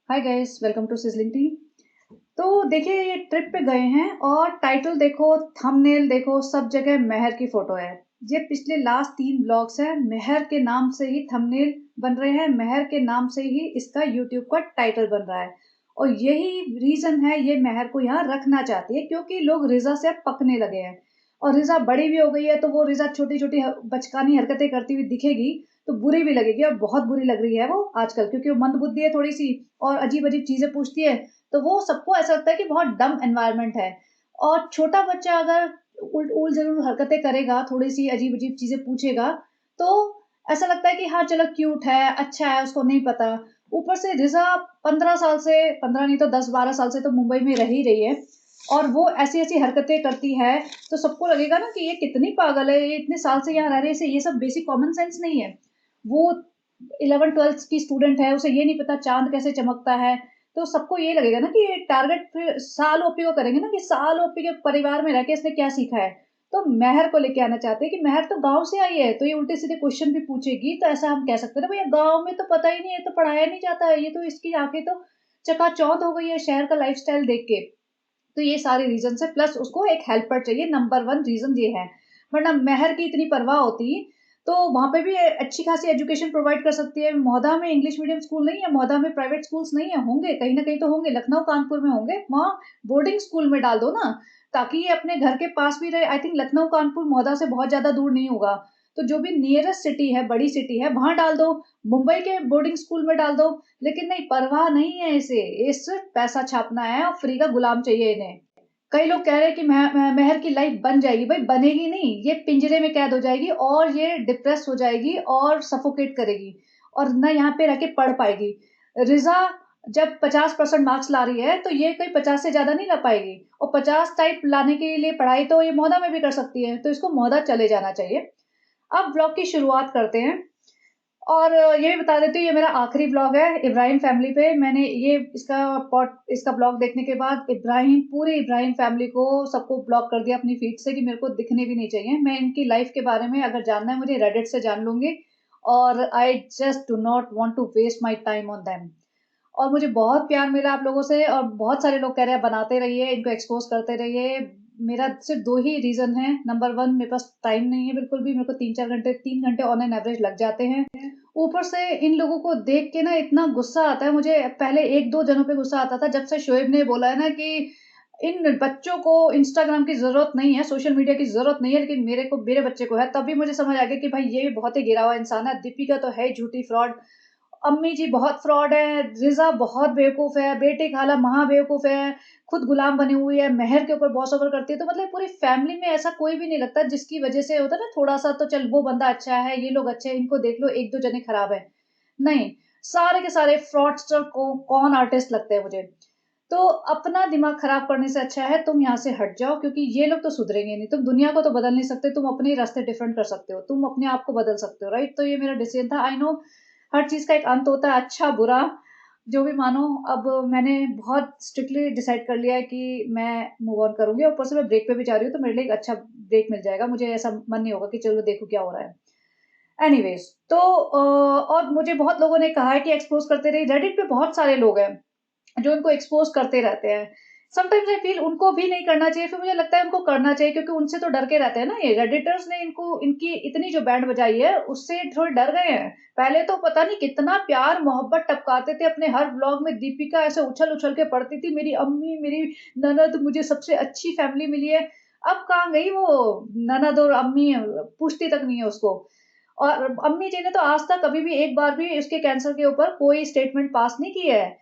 Hi guys, welcome to sizzling tea. तो देखिए, ये ट्रिप पे गए हैं और टाइटल देखो, थंबनेल देखो, सब जगह मेहर की फोटो है। ये पिछले लास्ट 3 ब्लॉग्स हैं, मेहर के नाम से ही थंबनेल बन रहे हैं, मेहर के नाम से ही इसका यूट्यूब का टाइटल बन रहा है। और यही रीजन है, ये मेहर को यहाँ रखना चाहती है क्योंकि लोग रिजा से अब पकने लगे हैं। और रिजा बड़ी भी हो गई है, तो वो रिजा छोटी छोटी बचकानी हरकतें करती हुई दिखेगी तो बुरी भी लगेगी, और बहुत बुरी लग रही है वो आजकल, क्योंकि वो मंदबुद्धि है थोड़ी सी और अजीब अजीब चीजें पूछती है। तो वो सबको ऐसा लगता है कि बहुत डम एनवायरनमेंट है। और छोटा बच्चा अगर उल जरूर हरकतें करेगा, थोड़ी सी अजीब अजीब चीजें पूछेगा, तो ऐसा लगता है कि हाँ चलो क्यूट है, अच्छा है, उसको नहीं पता। ऊपर से रिजा 15 साल से, 15 नहीं तो 10-12 साल से तो मुंबई में रह ही रही है, और वो ऐसी ऐसी हरकतें करती है। तो सबको लगेगा ना कि ये कितनी पागल है, ये इतने साल से यहाँ रह रही है, इसे ये सब बेसिक कॉमन सेंस नहीं है। वो 11 12 की स्टूडेंट है, उसे ये नहीं पता चांद कैसे चमकता है। तो सबको ये लगेगा ना कि ये टारगेट फिर साल ओपी को करेंगे ना, कि साल ओपी के परिवार में रह के इसने क्या सीखा है। तो मेहर को लेके आना चाहते हैं कि मेहर तो गांव से आई है, तो ये उल्टे सीधे क्वेश्चन भी पूछेगी, तो ऐसा हम कह सकते हैं ना, भैया गांव में तो पता ही नहीं है, तो पढ़ाया नहीं जाता है, ये तो इसकी आंखें तो चकाचौंध हो गई है शहर का लाइफस्टाइल देख के। तो ये सारे रीजन है, प्लस उसको एक हेल्पर चाहिए, नंबर 1 रीजन ये है। वरना मेहर की इतनी परवाह होती तो वहां पे भी अच्छी खासी एजुकेशन प्रोवाइड कर सकती है। मोहदा में इंग्लिश मीडियम स्कूल नहीं है, मोहदा में प्राइवेट स्कूल्स नहीं है, होंगे कहीं ना कहीं तो होंगे, लखनऊ कानपुर में होंगे, वहाँ बोर्डिंग स्कूल में डाल दो ना, ताकि ये अपने घर के पास भी रहे। आई थिंक लखनऊ कानपुर मोहदा से बहुत ज्यादा दूर नहीं होगा। तो जो भी नियरेस्ट सिटी है, बड़ी सिटी है, वहां डाल दो, मुंबई के बोर्डिंग स्कूल में डाल दो। लेकिन नहीं, परवाह नहीं है इसे, इस पैसा छापना है और फ्री का गुलाम चाहिए इन्हें। कई लोग कह रहे हैं कि मेहर की लाइफ बन जाएगी, भाई बनेगी नहीं, ये पिंजरे में कैद हो जाएगी और ये डिप्रेस हो जाएगी और सफोकेट करेगी, और ना यहाँ पे रह के पढ़ पाएगी। रिजा जब 50% मार्क्स ला रही है, तो ये कोई 50 से ज्यादा नहीं ला पाएगी, और 50 टाइप लाने के लिए पढ़ाई तो ये मोहदा में भी कर सकती है, तो इसको मोहदा चले जाना चाहिए। अब ब्लॉग की शुरुआत करते हैं। और ये भी बता देती हूँ, ये मेरा आखिरी ब्लॉग है इब्राहिम फैमिली पे। मैंने ये इसका ब्लॉग देखने के बाद पूरी इब्राहिम फैमिली को सबको ब्लॉक कर दिया अपनी फीड से, कि मेरे को दिखने भी नहीं चाहिए। मैं इनकी लाइफ के बारे में अगर जानना है मुझे, रेडिट से जान लूंगी। और I just do not want to waste my time on them. और मुझे बहुत प्यार मिला आप लोगों से, और बहुत सारे लोग कह रहे हैं बनाते रहिए, इनको एक्सपोज करते रहिए। मेरा सिर्फ 2 ही रीजन है। नंबर 1, मेरे पास टाइम नहीं है बिल्कुल भी, मेरे को 3-4 घंटे, 3 घंटे ऑन एन एवरेज लग जाते हैं। ऊपर से इन लोगों को देख के ना इतना गुस्सा आता है मुझे। पहले 1-2 जनों पे गुस्सा आता था, जब से शोएब ने बोला है ना कि इन बच्चों को इंस्टाग्राम की जरूरत नहीं है, सोशल मीडिया की जरूरत नहीं है, लेकिन मेरे बच्चे को है, तभी मुझे समझ आ गया कि भाई ये भी बहुत ही गिरा हुआ इंसान है। दीपिका तो है झूठी फ्रॉड, अम्मी जी बहुत फ्रॉड है, रिजा बहुत बेवकूफ है, बेटी खाला महा बेवकूफ है, खुद गुलाम बनी हुई है, मेहर के ऊपर बॉस ओवर करती है। तो मतलब पूरी फैमिली में ऐसा कोई भी नहीं लगता जिसकी वजह से होता ना थोड़ा सा, तो चल वो बंदा अच्छा है, ये लोग अच्छे हैं, इनको देख लो, 1-2 जने खराब है। नहीं, सारे के सारे फ्रॉडस्टर को कौन आर्टिस्ट लगते हैं मुझे। तो अपना दिमाग खराब करने से अच्छा है तुम यहाँ से हट जाओ, क्योंकि ये लोग तो सुधरेंगे नहीं। तुम दुनिया को तो बदल नहीं सकते, तुम अपने रास्ते डिफरेंट कर सकते हो, तुम अपने आप को बदल सकते हो, राइट। तो ये मेरा डिसीजन था। आई नो हर चीज का एक अंत होता है, अच्छा बुरा जो भी मानो। अब मैंने बहुत स्ट्रिक्टली डिसाइड कर लिया है कि मैं मूव ऑन करूंगी। ऊपर से मैं ब्रेक पे भी जा रही हूँ, तो मेरे लिए एक अच्छा ब्रेक मिल जाएगा, मुझे ऐसा मन नहीं होगा कि चलो देखो क्या हो रहा है। एनीवेज, तो और मुझे बहुत लोगों ने कहा है कि एक्सपोज करते रहिए। रेडिट पे बहुत सारे लोग हैं जो उनको एक्सपोज करते रहते हैं। समटाइम्स आई फील उनको भी नहीं करना चाहिए, फिर मुझे लगता है उनको करना चाहिए, क्योंकि उनसे तो डर के रहते हैं ना ये रेडिटर्स ने, इनको इनकी इतनी जो बैंड बजाई है उससे थोड़े डर गए हैं। पहले तो पता नहीं कितना प्यार मोहब्बत टपकाते थे अपने हर व्लॉग में, दीपिका ऐसे उछल उछल के पढ़ती थी, मेरी अम्मी, मेरी ननद, मुझे सबसे अच्छी फैमिली मिली है। अब कहाँ गई वो ननद और अम्मी, पूछती तक नहीं है उसको। और अम्मी जी ने तो आज तक कभी भी एक बार भी उसके कैंसर के ऊपर कोई स्टेटमेंट पास नहीं किया है।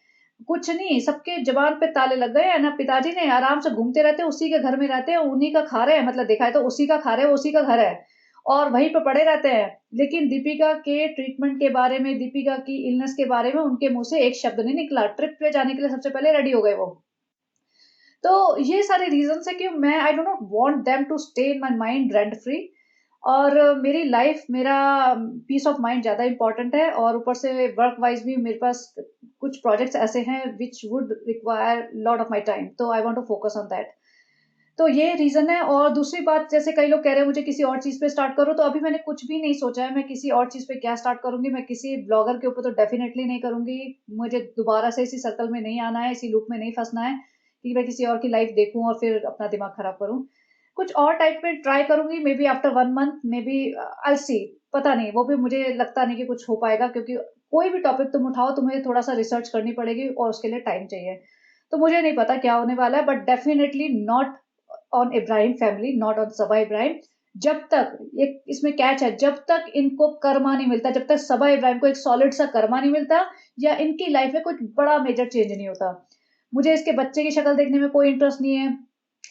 कुछ नहीं, सबके जबान पे ताले लग गए हैं ना। पिताजी ने आराम से घूमते रहते हैं, उसी के घर में रहते हैं, उन्हीं का खा रहे हैं, मतलब देखा है तो उसी का खा रहे हैं, उसी का घर है, और वहीं पे पड़े रहते हैं। लेकिन दीपिका के ट्रीटमेंट के बारे में, दीपिका की इलनेस के बारे में उनके मुंह से एक शब्द नहीं निकला। ट्रिप पे जाने के लिए सबसे पहले रेडी हो गए वो। तो ये सारे रीजन है कि मैं I do not want them to stay in my mind rent free. और मेरी लाइफ, मेरा पीस ऑफ माइंड ज़्यादा इम्पोर्टेंट है, और ऊपर से वर्क वाइज भी मेरे पास कुछ प्रोजेक्ट्स ऐसे हैं which would require lot of my time, तो I want to focus on that. तो ये रीज़न है। और दूसरी बात, जैसे कई लोग कह रहे हैं मुझे किसी और चीज़ पे स्टार्ट करो, तो अभी मैंने कुछ भी नहीं सोचा है मैं किसी और चीज़ पे क्या स्टार्ट करूँगी। मैं किसी ब्लॉगर के ऊपर तो डेफ़िनेटली नहीं करूँगी। मुझे दोबारा से इसी सर्कल में नहीं आना है, इसी लूप में नहीं फँसना है कि मैं किसी और की लाइफ़ देखूँ और फिर अपना दिमाग खराब करूँ। कुछ और टाइप में ट्राई करूँगी, maybe after 1 month, maybe I will see, पता नहीं, वो भी मुझे लगता नहीं कि कुछ हो पाएगा, क्योंकि कोई भी टॉपिक तुम उठाओ, तुम्हें थोड़ा-सा रिसर्च करनी पड़ेगी और उसके लिए टाइम चाहिए। तो मुझे नहीं पता क्या होने वाला है, but definitely not on Ibrahim family, not on Saba Ibrahim. जब तक एक इसमें कैच है, जब तक इनको कर्मा नहीं मिलता, जब तक सबा इब्राहिम को एक सॉलिड सा कर्मा नहीं मिलता या इनकी लाइफ़ में कुछ बड़ा मेजर चेंज नहीं होता। मुझे इसके बच्चे की शक्ल देखने में कोई इंटरेस्ट नहीं है।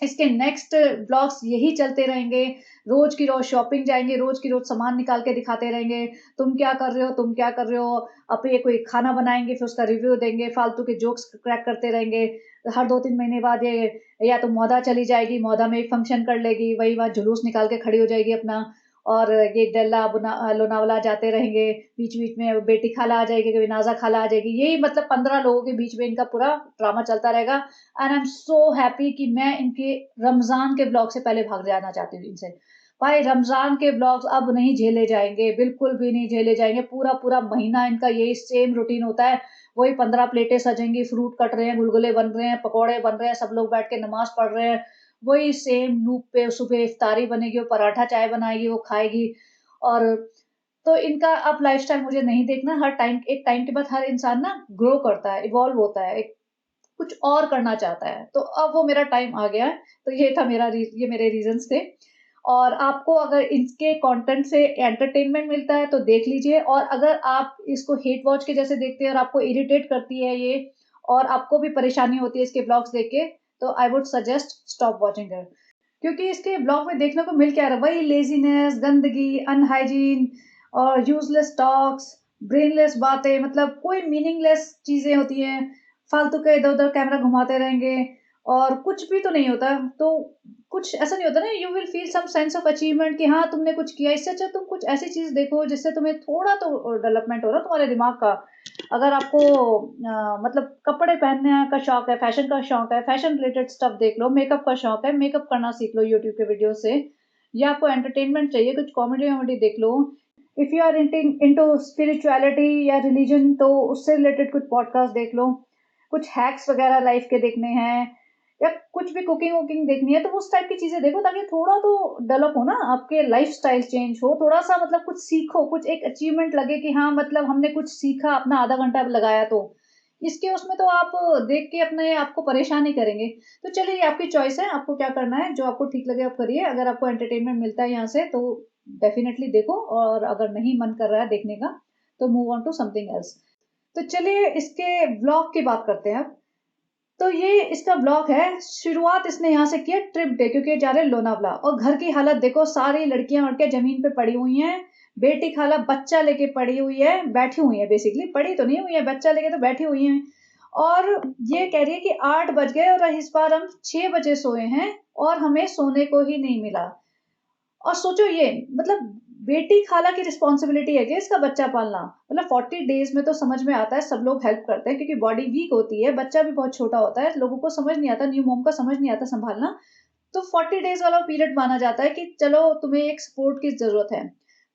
इसके नेक्स्ट ब्लॉग्स यही चलते रहेंगे। रोज़ की रोज़ शॉपिंग जाएँगे, रोज़ की रोज़ सामान निकाल के दिखाते रहेंगे। तुम क्या कर रहे हो? तुम क्या कर रहे हो? अब ये कोई खाना बनाएँगे, फिर उसका रिव्यू देंगे, फालतू के जोक्स क्रैक करते रहेंगे। हर 2-3 महीने बाद ये या तो मौदा चली जाएगी, मौदा में एक फंक्शन कर लेगी, वही वहाँ जुलूस निकाल के खड़ी हो जाएगी अपना। और ये डेल्ला लोनावला जाते रहेंगे, बीच-बीच में बेटी खाला आ जाएगी, कभी नाज़ा खाला आ जाएगी। यही मतलब 15 लोगों के बीच में इनका पूरा ड्रामा चलता रहेगा। And I am so happy कि मैं इनके रमज़ान के ब्लॉग से पहले भाग जाना चाहती हूँ इनसे। भाई रमज़ान के ब्लॉग्स अब नहीं झेले जाएँगे, बिल्कुल भी नहीं झेले जाएँगे। पूरा-पूरा महीना इनका यही सेम रूटीन होता है। वही 15 प्लेटें सजेंगी, फ्रूट कट रहे हैं, गुलगुले बन रहे हैं, पकौड़े बन रहे हैं, सब लोग बैठ के नमाज़ पढ़ रहे हैं। वही सेम लूप पे सुबह इफ्तारी बनेगी, वो पराठा चाय बनाएगी, वो खाएगी। और तो इनका अब लाइफ़स्टाइल मुझे नहीं देखना। हर टाइम एक टाइम के बाद हर इंसान ना ग्रो करता है, इवॉल्व होता है, एक कुछ और करना चाहता है। तो अब वो मेरा टाइम आ गया है। तो ये मेरे रीज़न्स थे। और आपको अगर इसके कंटेंट से एंटरटेनमेंट मिलता है तो देख लीजिए, और अगर आप इसको हेट वॉच के जैसे देखते हैं और आपको इरिटेट करती है ये, और आपको भी परेशानी होती है इसके ब्लॉग्स देख के, तो I would suggest stop watching him. क्योंकि इसके ब्लॉग में देखने को मिल क्या रहा है, वही लेज़ीनेस, गंदगी, अनहाइजीन और यूज़लेस टॉक्स, ब्रेनलेस बातें, मतलब कोई मीनिंगलेस चीज़ें होती हैं। फालतू के इधर-उधर कैमरा घुमाते रहेंगे और कुछ भी तो नहीं होता। तो कुछ ऐसा नहीं होता ना, you will feel some sense of achievement कि हाँ, तुमने कुछ किया। इससे अच्छा तुम कुछ ऐसी चीज़ देखो जिससे तुम्हें थोड़ा तो डेवलपमेंट हो रहा है तुम्हारे दिमाग का। अगर आपको मतलब कपड़े पहनने का शौक है, फैशन का शौक है, फैशन रिलेटेड स्टफ देख लो, मेकअप का शौक है, मेकअप करना सीख लो यूट्यूब के वीडियो से, या आपको एंटरटेनमेंट चाहिए, कुछ कॉमेडी-वॉमेडी देख लो। If you are into spirituality या रिलीजन, तो उससे रिलेटेड कुछ पॉडकास्ट देख लो। कुछ हैक्स वगैरह लाइफ के देखने हैं, या कुछ भी कुकिंग-वुकिंग देखनी है, तो उस टाइप की चीज़ें देखो, ताकि थोड़ा तो डेवलप हो ना, आपके लाइफ़स्टाइल चेंज हो, थोड़ा-सा मतलब कुछ सीखो, कुछ एक अचीवमेंट लगे कि हाँ, मतलब हमने कुछ सीखा, अपना आधा घंटा लगाया तो। इसके उसमें तो आप देख के अपने आप को परेशान ही करेंगे। तो चलिए, ये आपकी चॉइस है, आपको क्या करना है, जो आपको ठीक लगे आप करिए। अगर आपको एंटरटेनमेंट मिलता है यहाँ से तो डेफ़िनिटली देखो, और अगर नहीं मन कर रहा है देखने का, तो move on to something else. तो चलिए इसके व्लॉग की बात करते हैं अब। तो ये इसका ब्लॉग है, शुरुआत इसने यहाँ से की है ट्रिप डे, क्योंकि ये जा रहे हैं लोनावला, और घर की हालत देखो, सारी लड़कियां ज़मीन पे पड़ी हुई हैं। बेटी खाला बच्चा लेके पड़ी हुई है, बैठी हुई है, बेसिकली पड़ी तो नहीं हुई है, बच्चा लेके तो बैठी हुई हैं। और ये कह रही है कि 8 बज गए और इस बार हम 6 बजे सोए हैं और हमें सोने को ही नहीं मिला। और सोचो ये, मतलब बेटी खाला की रिस्पॉन्सिबिलिटी है कि इसका बच्चा पालना, मतलब 40 डेज में तो समझ में आता है, सब लोग हेल्प करते हैं क्योंकि बॉडी वीक होती है, बच्चा भी बहुत छोटा होता है, लोगों को समझ नहीं आता, न्यू मॉम का समझ नहीं आता संभालना। तो 40 डेज वाला पीरियड माना जाता है कि चलो तुम्हें एक सपोर्ट की जरूरत है।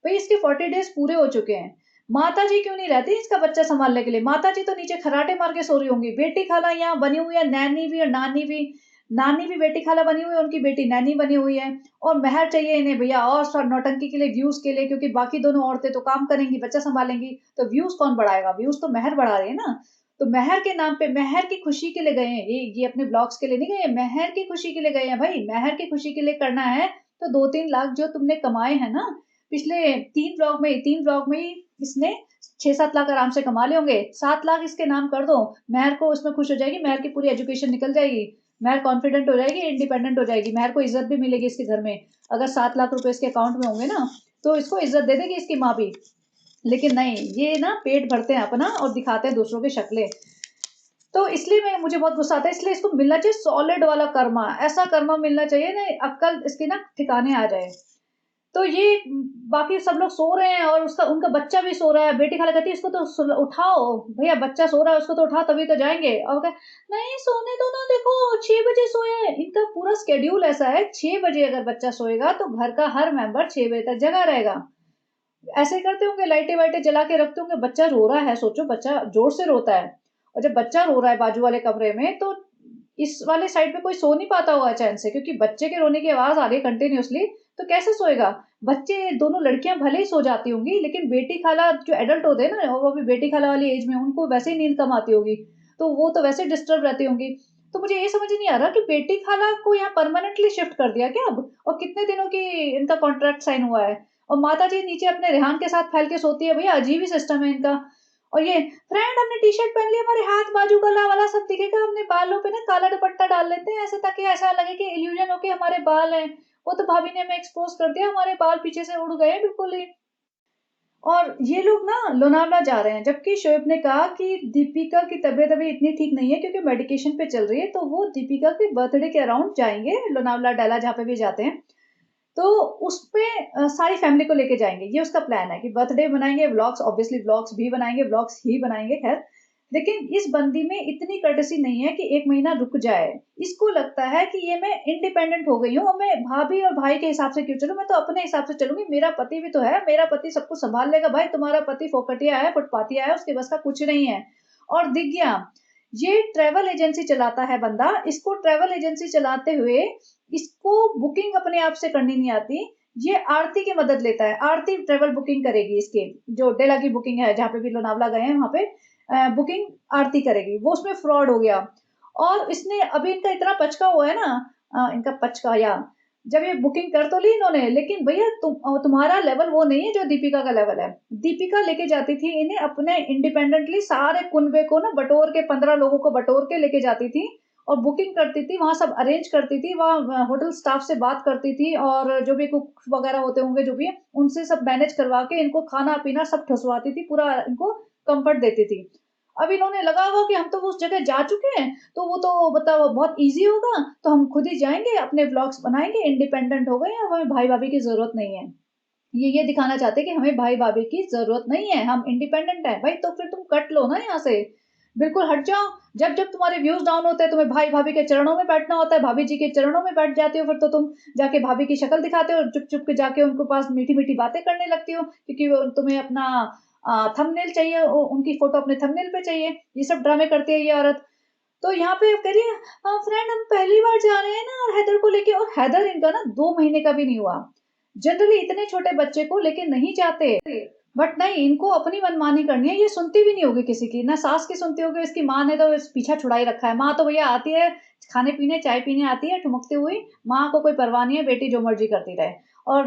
भाई इसके 40 डेज पूरे हो चुके हैं, माता जी क्यों नहीं रहती इसका बच्चा संभालने के लिए? माता जी तो नीचे खराटे मार के सो रही होंगी, बेटी खाला यहाँ बनी हुई है, नैनी भी और नानी भी। नानी भी बेटी खाला बनी हुई है, उनकी बेटी नैनी बनी हुई है। और मेहर चाहिए इन्हें भैया, और सब नौटंकी के लिए, व्यूज के लिए, क्योंकि बाकी दोनों औरतें तो काम करेंगी, बच्चा संभालेंगी, तो व्यूज कौन बढ़ाएगा? व्यूज तो मेहर बढ़ा रही है ना। तो मेहर के नाम पे, मेहर की खुशी के लिए गए हैं ये अपने ब्लॉग्स के लिए नहीं गए, मेहर की खुशी के लिए गए हैं। भाई मेहर की खुशी के लिए करना है तो 2-3 लाख जो तुमने कमाए हैं ना पिछले 3 ब्लॉग में ही इसने 6-7 लाख आराम से कमा लिए होंगे। 7 लाख इसके नाम कर दो, मेहर को उसमें खुश हो जाएगी, मेहर की पूरी एजुकेशन निकल जाएगी, मेहर कॉन्फिडेंट हो जाएगी, इंडिपेंडेंट हो जाएगी, मेहर को इज्जत भी मिलेगी इसके घर में। अगर 7 लाख रुपए इसके अकाउंट में होंगे ना, तो इसको इज्जत दे देगी इसकी माँ भी। लेकिन नहीं, ये ना पेट भरते हैं अपना और दिखाते हैं दूसरों की शक्लें। तो इसलिए मुझे बहुत गुस्सा आता है, इसलिए इसको मिलना चाहिए सॉलिड वाला कर्मा, ऐसा कर्मा मिलना चाहिए ना, अक्ल इसकी ना ठिकाने आ जाए। तो ये बाकी सब लोग सो रहे हैं और उसका उनका बच्चा भी सो रहा है। बेटी खाला कहती है इसको तो उठाओ भैया, बच्चा सो रहा है उसको तो उठाओ तभी तो जाएंगे। और नहीं सोने दो ना, देखो 6 बजे सोए हैं। इनका पूरा स्केड्यूल ऐसा है, 6 बजे अगर बच्चा सोएगा तो घर का हर मेंबर 6 बजे तक जगा रहेगा। ऐसे करते होंगे, लाइटें वाइटें जला के रखते होंगे। बच्चा रो रहा है, सोचो बच्चा जोर से रोता है, और जब बच्चा रो रहा है बाजू वाले कमरे में, तो इस वाले साइड पे कोई सो नहीं पाता होगा चैन से, क्योंकि बच्चे के रोने की आवाज आ रही है कंटिन्यूअसली। तो कैसे सोएगा बच्चे? दोनों लड़कियां भले ही सो जाती होंगी, लेकिन बेटी खाला जो एडल्ट होते हैं ना, वो भी बेटी खाला वाली एज में, उनको वैसे ही नींद कम आती होगी, तो वो तो वैसे डिस्टर्ब रहती होंगी। तो मुझे ये समझ नहीं आ रहा कि बेटी खाला को यहाँ परमानेंटली शिफ्ट कर दिया क्या अब, और कितने दिनों की इनका कॉन्ट्रैक्ट साइन हुआ है। और माता जी नीचे अपने रेहान के साथ फैल के सोती है। भैया अजीब ही सिस्टम है इनका। और ये फ्रेंड हमने टी शर्ट पहन ली, हमारे हाथ बाजू गला वाला सब दिखेगा, हमने बालों पे ना काला दुपट्टा डाल लेते हैं ऐसे, ताकि ऐसा लगे कि इल्यूजन हो के हमारे बाल हैं। वो तो भाभी ने हमें एक्सपोज कर दिया, हमारे बाल पीछे से उड़ गए बिल्कुल ही। और ये लोग ना लोनावला जा रहे हैं, जबकि शोएब ने कहा कि दीपिका की तबीयत अभी इतनी ठीक नहीं है क्योंकि मेडिकेशन पे चल रही है, तो वो दीपिका के बर्थडे के अराउंड जाएंगे लोनावला डाला जहाँ पे भी जाते हैं। तो उसपे सारी फैमिली को लेके जाएंगे, ये उसका प्लान है कि बर्थडे बनाएंगे, व्लॉग्स ऑब्वियसली व्लॉग्स भी बनाएंगे, व्लॉग्स ही बनाएंगे खैर। लेकिन इस बंदी में इतनी कर्टसी नहीं है कि 1 महीना रुक जाए। इसको लगता है कि ये मैं इंडिपेंडेंट हो गई हूँ, और मैं भाभी और भाई के हिसाब से क्यों चलूं, मैं तो अपने हिसाब से चलूंगी। मेरा पति भी तो है, मेरा पति सब कुछ संभाल लेगा। भाई तुम्हारा पति फोकटिया है, फुटपाथिया है, उसके बस का कुछ नहीं है। और दिख गया, ये ट्रेवल एजेंसी चलाता है बंदा। इसको ट्रेवल एजेंसी चलाते हुए इसको बुकिंग अपने आप से करनी नहीं आती। ये आरती की मदद लेता है, आरती ट्रेवल बुकिंग करेगी इसके, जो डेला की बुकिंग है जहाँ पे भी लोनावला गए हैं वहां पे बुकिंग आरती करेगी। वो उसमें फ्रॉड हो गया। और इसने अभी इनका इतना पचका हुआ है ना, इनका पचका या जब ये बुकिंग कर तो ली इन्होंने, लेकिन भैया तुम्हारा लेवल वो नहीं है जो दीपिका का लेवल है। दीपिका लेके जाती थी इन्हें अपने इंडिपेंडेंटली, सारे कुनबे को ना बटोर के, 15 लोगों को बटोर के लेके जाती थी, और बुकिंग करती थी, वहां सब अरेंज करती थी, वहां होटल स्टाफ से बात करती थी, और जो भी कुक वगैरह होते होंगे जो भी है उनसे सब मैनेज करवा के इनको खाना पीना सब ठुसवाती थी, पूरा इनको कंफर्ट देती थी। अब इन्होंने लगा हुआ कि हम तो उस जगह जा चुके हैं, तो वो तो बताओ बहुत इजी होगा, तो हम खुद ही जाएंगे, अपने व्लॉग्स बनाएंगे, इंडिपेंडेंट हो गए हैं, हमें भाई भाभी की जरूरत नहीं है। ये दिखाना चाहते हैं कि हमें भाई भाभी की जरूरत नहीं है, हम इंडिपेंडेंट है। भाई तो फिर तुम कट लो ना यहाँ से, बिल्कुल हट जाओ। जब जब तुम्हारे व्यूज डाउन होते हैं, तुम्हें भाई भाभी के चरणों में बैठना होता है, भाभी जी के चरणों में बैठ जाते हो, फिर तो तुम जाके भाभी की शक्ल दिखाते हो, चुप चुप के जाके उनके पास मीठी मीठी बातें करने लगती हो, क्योंकि तुम्हें अपना थंबनेल चाहिए, उनकी फोटो अपने थंबनेल पे चाहिए। ये सब ड्रामे करती है ये औरत। तो यहाँ पे कह रही है फ्रेंड हम पहली बार जा रहे हैं ना, और हैदर को लेके, और हैदर इनका ना 2 महीने का भी नहीं हुआ। जनरली इतने छोटे बच्चे को लेके नहीं जाते, बट नहीं, इनको अपनी मनमानी करनी है। ये सुनती भी नहीं होगी किसी की, ना सास की सुनती होगी, इसकी माँ ने तो इस पीछा छुड़ाई रखा है। माँ तो भैया आती है खाने पीने, चाय पीने आती है ठुमकती हुई, माँ को कोई परवाह नहीं है, बेटी जो मर्जी करती रहे। और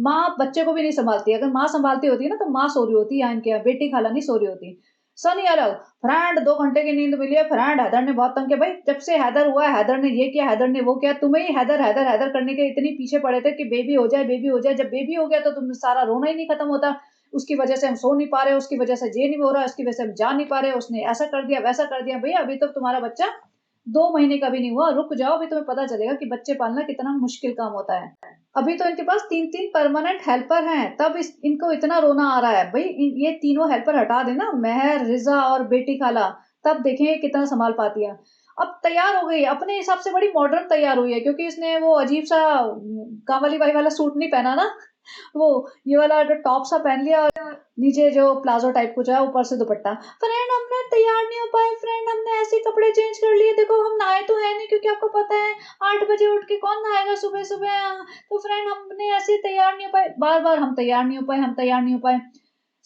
माँ बच्चे को भी नहीं संभालती। अगर माँ संभालती होती है ना, तो माँ सो रही होती है, यहाँ इनके बेटी खाला नहीं सो रही होती। सनी अलग, फ्रेंड 2 घंटे की नींद मिली है, फ्रेंड हैदर ने बहुत तंग किया। भाई जब से हैदर हुआ है, हैदर ने ये किया, हैदर ने वो किया, तुम्हें ही हैदर हैदर हैदर करने के इतनी पीछे पड़े थे कि बेबी हो जाए, बेबी हो जाए। जब बेबी हो गया तो तुम सारा रोना ही नहीं खत्म होता, उसकी वजह से हम सो नहीं पा रहे, उसकी वजह से ये नहीं हो रहा, उसकी वजह से हम जा नहीं पा रहे, उसने ऐसा कर दिया वैसा कर दिया। भैया अभी तक तुम्हारा बच्चा 2 महीने का भी नहीं हुआ, रुक जाओ, अभी तुम्हें पता चलेगा कि बच्चे पालना कितना मुश्किल काम होता है। अभी तो इनके पास 3-3 परमानेंट हेल्पर हैं, तब इनको इतना रोना आ रहा है। भाई ये तीनों हेल्पर हटा देना, मेहर, रिजा और बेटी खाला, तब देखें कितना संभाल पाती है। अब तैयार हो गई अपने हिसाब से, बड़ी मॉडर्न तैयार हुई है, क्योंकि इसने वो अजीब सा कांवली बाई वाला सूट नहीं पहना ना, वो ये वाला जो टॉप सा पहन लिया, और नीचे जो प्लाजो टाइप कुछ है, ऊपर से दुपट्टा। फ्रेंड हमने तैयार नहीं हो पाए, फ्रेंड हमने ऐसे कपड़े चेंज कर लिए, देखो हम नहाए तो है नहीं, क्योंकि आपको पता है 8 बजे उठ के कौन नहाएगा सुबह सुबह। तो फ्रेंड हमने ऐसे तैयार नहीं हो पाए, बार बार हम तैयार नहीं हो पाए, हम तैयार नहीं हो पाए।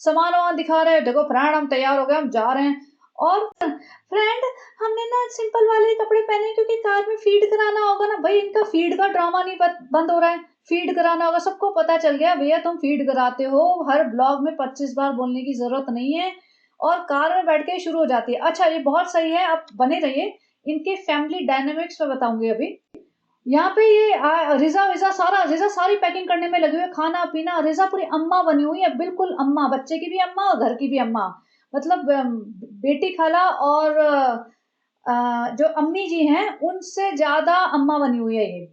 सामान वामान दिखा रहे हैं, देखो फ्रेंड हम तैयार हो गए, हम जा रहे हैं। और फ्रेंड हमने ना सिंपल वाले कपड़े पहने क्योंकि कार में फीड कराना होगा ना। भाई इनका फीड का ड्रामा नहीं बंद हो रहा है, फीड कराना होगा, सबको पता चल गया भैया तुम फीड कराते हो, हर ब्लॉग में 25 बार बोलने की जरूरत नहीं है। और कार में बैठ के शुरू हो जाती है। अच्छा ये बहुत सही है, आप बने रहिए, इनके फैमिली डायनेमिक्स में बताऊंगी अभी। यहाँ पे ये रिजा विजा सारा, रिजा सारी पैकिंग करने में लगी हुई है, खाना पीना, रिजा पूरी अम्मा बनी हुई है, बिल्कुल अम्मा, बच्चे की भी अम्मा और घर की भी अम्मा। मतलब बेटी खाला और जो अम्मी जी हैं उनसे ज्यादा अम्मा बनी हुई है ये।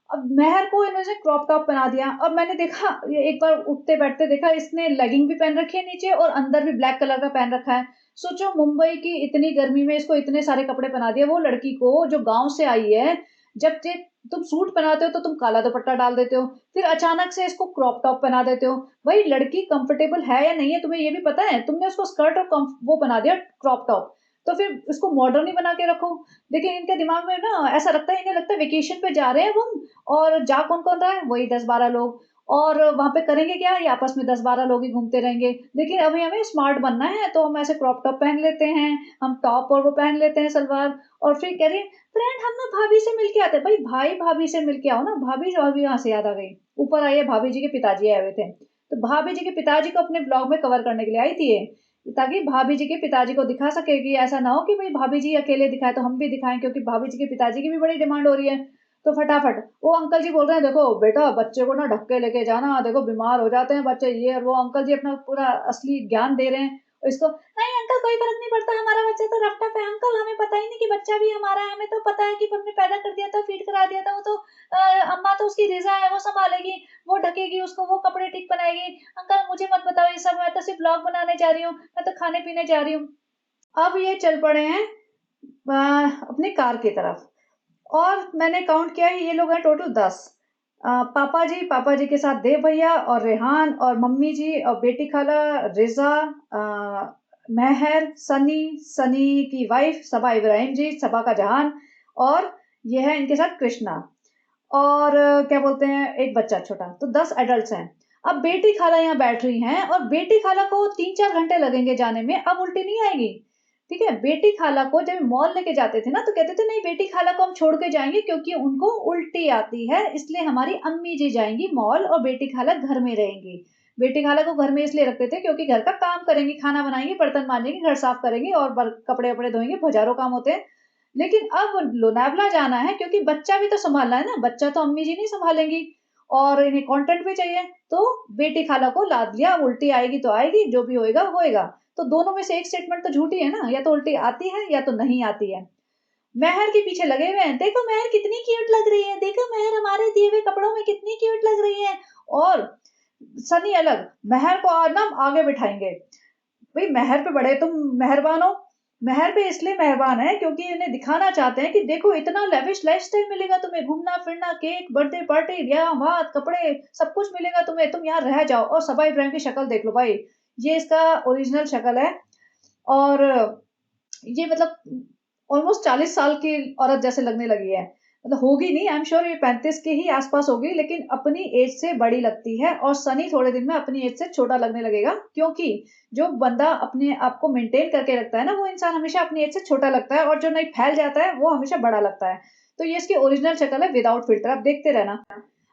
अब मेहर को इन्होंने क्रॉप टॉप पहना दिया और मैंने देखा ये एक बार उठते बैठते देखा इसने लेगिंग भी पहन रखी है नीचे और अंदर भी ब्लैक कलर का पहन रखा है। सोचो मुंबई की इतनी गर्मी में इसको इतने सारे कपड़े पहना दिए, वो लड़की को जो गाँव से आई है, जब जे तुम सूट पहनाते हो तो तुम काला दुपट्टा डाल देते हो, फिर अचानक से इसको क्रॉप टॉप पहना देते हो। भाई लड़की कंफर्टेबल है या नहीं है तुम्हें ये भी पता है? तुमने उसको स्कर्ट और वो बना दिया क्रॉप टॉप, तो फिर इसको मॉडर्न ही बना के रखो। लेकिन इनके दिमाग में ना ऐसा लगता है, इन्हें लगता है वेकेशन पे जा रहे हैं हम, और जा कौन-कौन रहा है? वही 10-12 लोग, और वहाँ पे करेंगे क्या? ये आपस में 10-12 लोग ही घूमते रहेंगे। लेकिन अभी हमें स्मार्ट बनना है, तो हम ऐसे क्रॉप टॉप पहन लेते हैं, हम टॉप और वो पहन लेते हैं सलवार, और फिर कह रही हैं, "फ्रेंड हम ना भाभी से मिल के आते हैं।" भाई भाई-भाभी से मिल के आओ ना, भाभी कहाँ से याद आ गई? ऊपर आई है भाभी जी के पिताजी आए हुए थे। तो भाभी जी के पिताजी को अपने ब्लॉग में कवर करने के लिए आई थी ये, ताकि भाभी जी के पिताजी को दिखा सके कि ऐसा ना हो कि भाई भाभी जी अकेले दिखाए तो हम भी दिखाएँ, क्योंकि भाभी जी के पिताजी की भी बड़ी डिमांड हो रही है। तो फटाफट वो अंकल जी बोल रहे हैं, देखो बेटा बच्चे को ना ढक के लेके जाना, देखो बीमार हो जाते हैं बच्चे ये, और वो अंकल जी अपना पूरा असली ज्ञान दे रहे हैं। और इसको, नहीं अंकल कोई फर्क नहीं पड़ता, हमारा बच्चा तो रफ्टफ है अंकल, हमें पता ही नहीं कि बच्चा भी हमारा है, हमें तो पता है कि हमने पैदा कर दिया था, फीड करा दिया था, वो तो अम्मा तो उसकी रिजा है, वो संभालेगी, वो ढकेगी उसको, वो कपड़े ठीक बनाएगी। अंकल मुझे मत बताओ ये सब, मैं तो सिर्फ ब्लॉग बनाने जा रही हूँ, मैं तो खाने पीने जा रही हूँ। अब ये चल पड़े हैं अपनी कार की तरफ, और मैंने काउंट किया है ये लोग हैं टोटल 10। पापा जी के साथ देव भैया और रेहान और मम्मी जी और बेटी खाला रिज़ा, मेहर, सनी की वाइफ सबा इब्राहिम जी, सबा का जहान, और ये है इनके साथ कृष्णा, और क्या बोलते हैं एक बच्चा छोटा, तो 10 एडल्ट्स हैं। अब बेटी खाला यहाँ बैठ रही हैं और बेटी खाला को 3-4 घंटे लगेंगे जाने में, अब उल्टी नहीं आएगी। ठीक है? बेटी खाला को जब मॉल लेके जाते थे ना तो कहते थे नहीं बेटी खाला को हम छोड़ के जाएँगे क्योंकि उनको उल्टी आती है, इसलिए हमारी अम्मी जी जाएँगी मॉल और बेटी खाला घर में रहेंगी। बेटी खाला को घर में इसलिए रखते थे क्योंकि घर का काम करेंगी, खाना बनाएँगी, बर्तन मांजेंगी, घर साफ करेंगी और कपड़े-वपड़े धोएँगी, हज़ारों काम होते हैं। लेकिन अब लोनावला जाना है क्योंकि बच्चा भी तो सँभालना है ना, बच्चा तो अम्मी जी नहीं सँभालेंगी और इन्हें कंटेंट भी चाहिए, तो बेटी खाला को लाद लिया, उल्टी आएगी तो आएगी, जो भी होएगा, होएगा। तो दोनों में से एक स्टेटमेंट तो झूठी है ना, या तो उल्टी आती है या तो नहीं आती है। मेहर के पीछे लगे हुए हैं, देखो मेहर कितनी क्यूट लग रही है, देखो मेहर हमारे दिए हुए कपड़ों में कितनी क्यूट लग रही है, और सनी अलग, मेहर को ना आगे बिठाएँगे। भई मेहर पे बड़े तुम मेहरबान हो। मेहर पे इसलिए मेहरबान है क्योंकि इन्हें दिखाना चाहते हैं कि देखो इतना लेविश लाइफ़स्टाइल मिलेगा तुम्हें, घूमना-फिरना, केक, बर्थडे पार्टी, ब्याह-वात, कपड़े, सब कुछ मिलेगा तुम्हें, तुम यहाँ रह जाओ। और सबा इब्राहिम की शक्ल देख लो भाई, ये इसका ओरिजिनल शक्ल है, और ये मतलब ऑलमोस्ट 40 साल की औरत जैसे लगने लगी है। मतलब होगी नहीं, आई एम श्योर ये 35 के ही आस-पास होगी, लेकिन अपनी एज से बड़ी लगती है, और सनी थोड़े दिन में अपनी एज से छोटा लगने लगेगा, क्योंकि जो बंदा अपने आप को मेंटेन करके रखता है ना, वो इंसान हमेशा अपनी एज से छोटा लगता है, और जो नहीं फैल जाता है, वो हमेशा बड़ा लगता है। तो ये इसकी ओरिजिनल शक्ल है विदाउट फ़िल्टर, आप देखते रहना।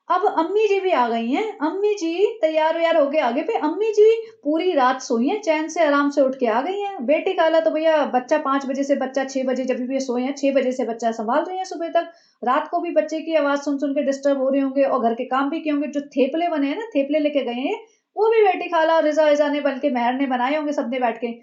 अब अम्मी जी भी आ गई हैं। अम्मी जी तैयार-वैयार होके आगे पे, अम्मी जी पूरी रात सोई हैं, चैन से आराम से उठ के आ गई हैं। बेटी खाला तो भैया बच्चा 5 बजे से बच्चा 6 बजे जब भी ये सोए हैं, 6 बजे से बच्चा सँभाल रही हैं सुबह तक। रात को भी बच्चे की आवाज़ सुन-सुन के डिस्टर्ब हो रहे होंगे और घर के काम भी किए होंगे। जो थेपले बने हैं ना, थेपले लेके गए हैं, वो भी बेटी खाला और रिज़ा-विज़ा ने बल्कि मेहर ने बनाए होंगे सबने बैठ के।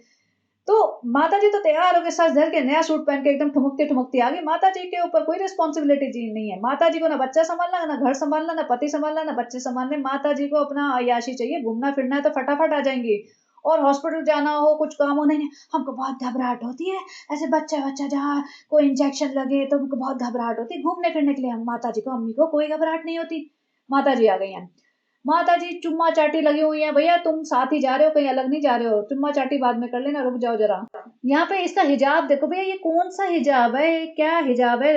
तो माताजी तो तैयार हो के सज धर के नया सूट पहन के एकदम ठुमकती-ठुमकती आ गई। माताजी के ऊपर कोई रिस्पॉन्सिबिलिटी जी नहीं है। माताजी को ना बच्चा सँभालना, ना घर सँभालना, ना पति सँभालना, ना बच्चे सँभालने। माताजी को अपना अय्याशी चाहिए, घूमना-फिरना है तो फटाफट आ जाएँगी। और हॉस्पिटल जाना हो, कुछ काम हो, नहीं, नहीं, हमको बहुत घबराहट होती है। ऐसे बच्चा-वच्चा जहाँ कोई इंजेक्शन लगे तो हमको बहुत घबराहट होती है। घूमने-फिरने के लिए हम माताजी को, अम्मी को कोई घबराहट नहीं होती। माताजी आ गई हैं। माताजी चुम्मा-चाटी लगी हुई हैं, भैया तुम साथ ही जा रहे हो, कहीं अलग नहीं जा रहे हो, चुम्मा-चाटी बाद में कर लेना, रुक जाओ ज़रा। यहाँ पे इसका हिजाब देखो भैया, ये कौन-सा हिजाब है, ये क्या हिजाब है?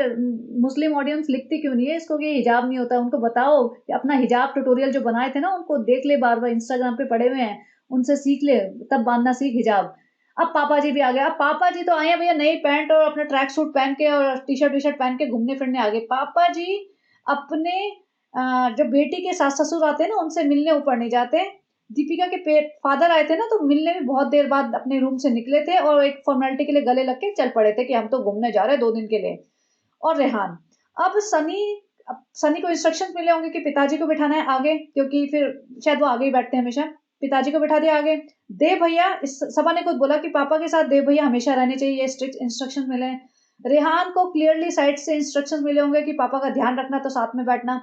मुस्लिम ऑडियंस लिखती क्यों नहीं है इसको कि ये हिजाब नहीं होता? उनको बताओ कि अपना हिजाब ट्यूटोरियल जो बनाए थे ना, उनको देख ले बार-बार, इंस्टाग्राम पे पड़े हुए हैं, उनसे सीख ले, तब बाँधना सीख हिजाब। अब पापा जी भी आ गए, अब पापा जी तो आए हैं भैया नई पैंट और अपना ट्रैक सूट पहन के और टी-शर्ट वी-शर्ट पहन के घूमने-फिरने आ गए। पापा जी अपने जब बेटी के सास-ससुर आते हैं ना, उनसे मिलने ऊपर नहीं जाते। दीपिका के फादर आए थे ना, तो मिलने में बहुत देर बाद अपने रूम से निकले थे और एक फ़ॉर्मेलिटी के लिए गले लग के चल पड़े थे कि हम तो घूमने जा रहे हैं 2 दिन के लिए। और रेहान, अब सनी को इंस्ट्रक्शंस मिले होंगे कि पिताजी को बिठाना है आगे, क्योंकि फिर शायद वो आगे ही बैठते हैं हमेशा। पिताजी को बिठा दिया आगे। देव भैया, इस सबा ने खुद बोला कि पापा के साथ देव भैया हमेशा रहने चाहिए, ये स्ट्रिक्ट इंस्ट्रक्शन मिले हैं। रेहान को क्लियरली साइड से इंस्ट्रक्शंस मिले होंगे कि पापा का ध्यान रखना, तो साथ में बैठना।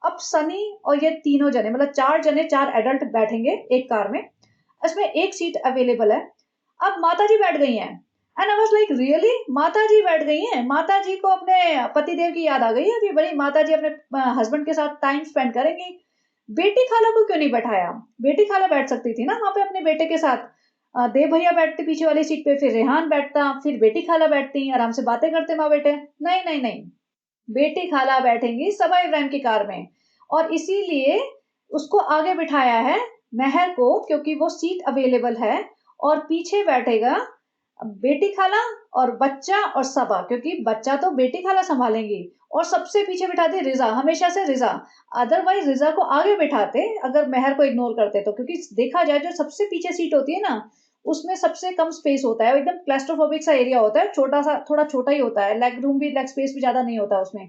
अब सनी और ये तीनों जने, मतलब 4 जने, 4 एडल्ट बैठेंगे एक कार में। इसमें एक सीट अवेलेबल है। अब माताजी बैठ गई हैं and I was like really, माताजी बैठ गई हैं? माताजी को अपने पतिदेव की याद आ गई है अभी? बड़ी माताजी अपने हस्बैंड के साथ टाइम स्पेंड करेंगी। बेटी खाला को क्यों नहीं बैठाया? बेटी खाला बैठ सकती थी ना वहां पे अपने बेटे के साथ। देव भैया बैठते पीछे वाली सीट पे, फिर रेहान बैठता, फिर बेटी खाला बैठती, आराम से बातें करते माँ बेटे। नहीं नहीं नहीं, बेटी खाला बैठेंगी सबा इब्राहिम की कार में। और इसीलिए उसको आगे बिठाया है, मेहर को, क्योंकि वो सीट अवेलेबल है। और पीछे बैठेगा बेटी खाला और बच्चा और सबा, क्योंकि बच्चा तो बेटी खाला संभालेंगी। और सबसे पीछे बिठा दे रिजा, हमेशा से रिजा। अदरवाइज रिजा को आगे बिठाते अगर मेहर को इग्नोर करते तो, क्योंकि देखा जाए जो सबसे पीछे सीट होती है ना, उसमें सबसे कम स्पेस होता है, एकदम क्लैस्ट्रोफोबिक सा एरिया होता है, छोटा सा, थोड़ा छोटा ही होता है, लेग रूम भी, लेग स्पेस भी ज्यादा नहीं होता उसमें।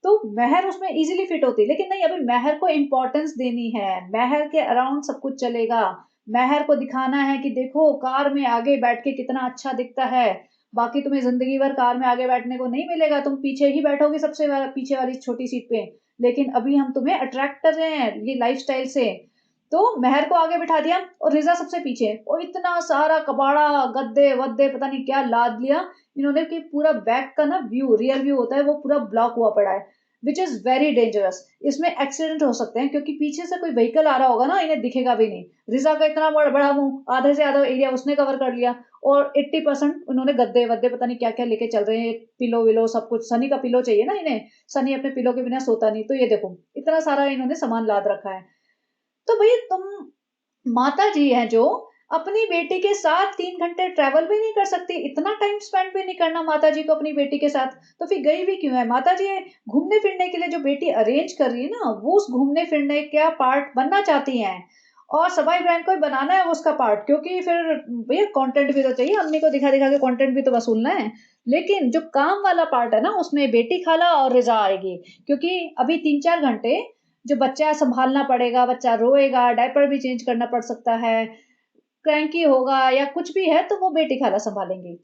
तो मेहर उसमें इजीली फिट होती, लेकिन नहीं, अभी मेहर को इंपॉर्टेंस देनी है, मेहर के अराउंड सब कुछ चलेगा। मेहर को दिखाना है कि देखो कार में आगे बैठ के कितना अच्छा दिखता है। बाकी तुम्हें जिंदगी भर कार में आगे बैठने को नहीं मिलेगा, तुम पीछे ही बैठोगे सबसे पीछे वाली छोटी सीट पे। लेकिन अभी हम तुम्हें अट्रैक्ट कर रहे हैं ये लाइफस्टाइल से। तो मेहर को आगे बिठा दिया और रिजा सबसे पीछे, और इतना सारा कबाड़ा, गद्दे वद्दे, पता नहीं क्या लाद लिया इन्होंने कि पूरा बैक का ना व्यू, रियर व्यू होता है, वो पूरा ब्लॉक हुआ पड़ा है, विच इज वेरी डेंजरस। इसमें एक्सीडेंट हो सकते हैं, क्योंकि पीछे से कोई व्हीकल आ रहा होगा ना, इन्हें दिखेगा भी नहीं। रिजा का इतना बड़ा मुंह, आधे से आधा एरिया उसने कवर कर लिया। और 80% उन्होंने गद्दे वद्दे पता नहीं क्या क्या लेके चल रहे हैं, पिलो विलो सब कुछ। सनी का पिलो चाहिए ना इन्हें, सनी अपने पिलो के बिना सोता नहीं। तो ये देखो इतना सारा इन्होंने सामान लाद रखा है। तो भैया तुम माता जी हैं जो अपनी बेटी के साथ 3 घंटे ट्रेवल भी नहीं कर सकती, इतना टाइम स्पेंड भी नहीं करना माता जी को अपनी बेटी के साथ, तो फिर गई भी क्यों है माता जी? घूमने फिरने के लिए जो बेटी अरेंज कर रही है ना, वो उस घूमने फिरने का पार्ट बनना चाहती हैं। और सबाई ब्रांड को ही बनाना है उसका पार्ट, क्योंकि फिर भैया कंटेंट भी तो चाहिए, अम्मी को दिखा दिखा के कंटेंट भी तो वसूलना है। लेकिन जो काम वाला पार्ट है ना, उसमें बेटी खाला और रिजा आएगी, क्योंकि अभी 3-4 घंटे जो बच्चा संभालना पड़ेगा, बच्चा रोएगा, डायपर भी चेंज करना पड़ सकता है, क्रैंकी होगा या कुछ भी है, तो वो बेटी खाला संभालेंगी।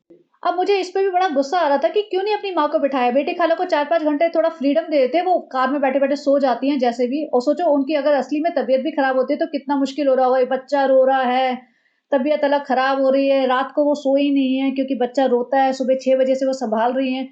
अब मुझे इस पे भी बड़ा गुस्सा आ रहा था कि क्यों नहीं अपनी माँ को बिठाया, बेटी खाला को 4-5 घंटे थोड़ा फ्रीडम दे देते, वो कार में बैठे बैठे सो जाती हैं जैसे भी। और सोचो उनकी अगर असली में तबीयत भी खराब होती है तो कितना मुश्किल हो रहा होगा, बच्चा रो रहा है, तबीयत अलग खराब हो रही है, रात को वो सोई नहीं है क्योंकि बच्चा रोता है, सुबह 6 बजे से वो संभाल रही है,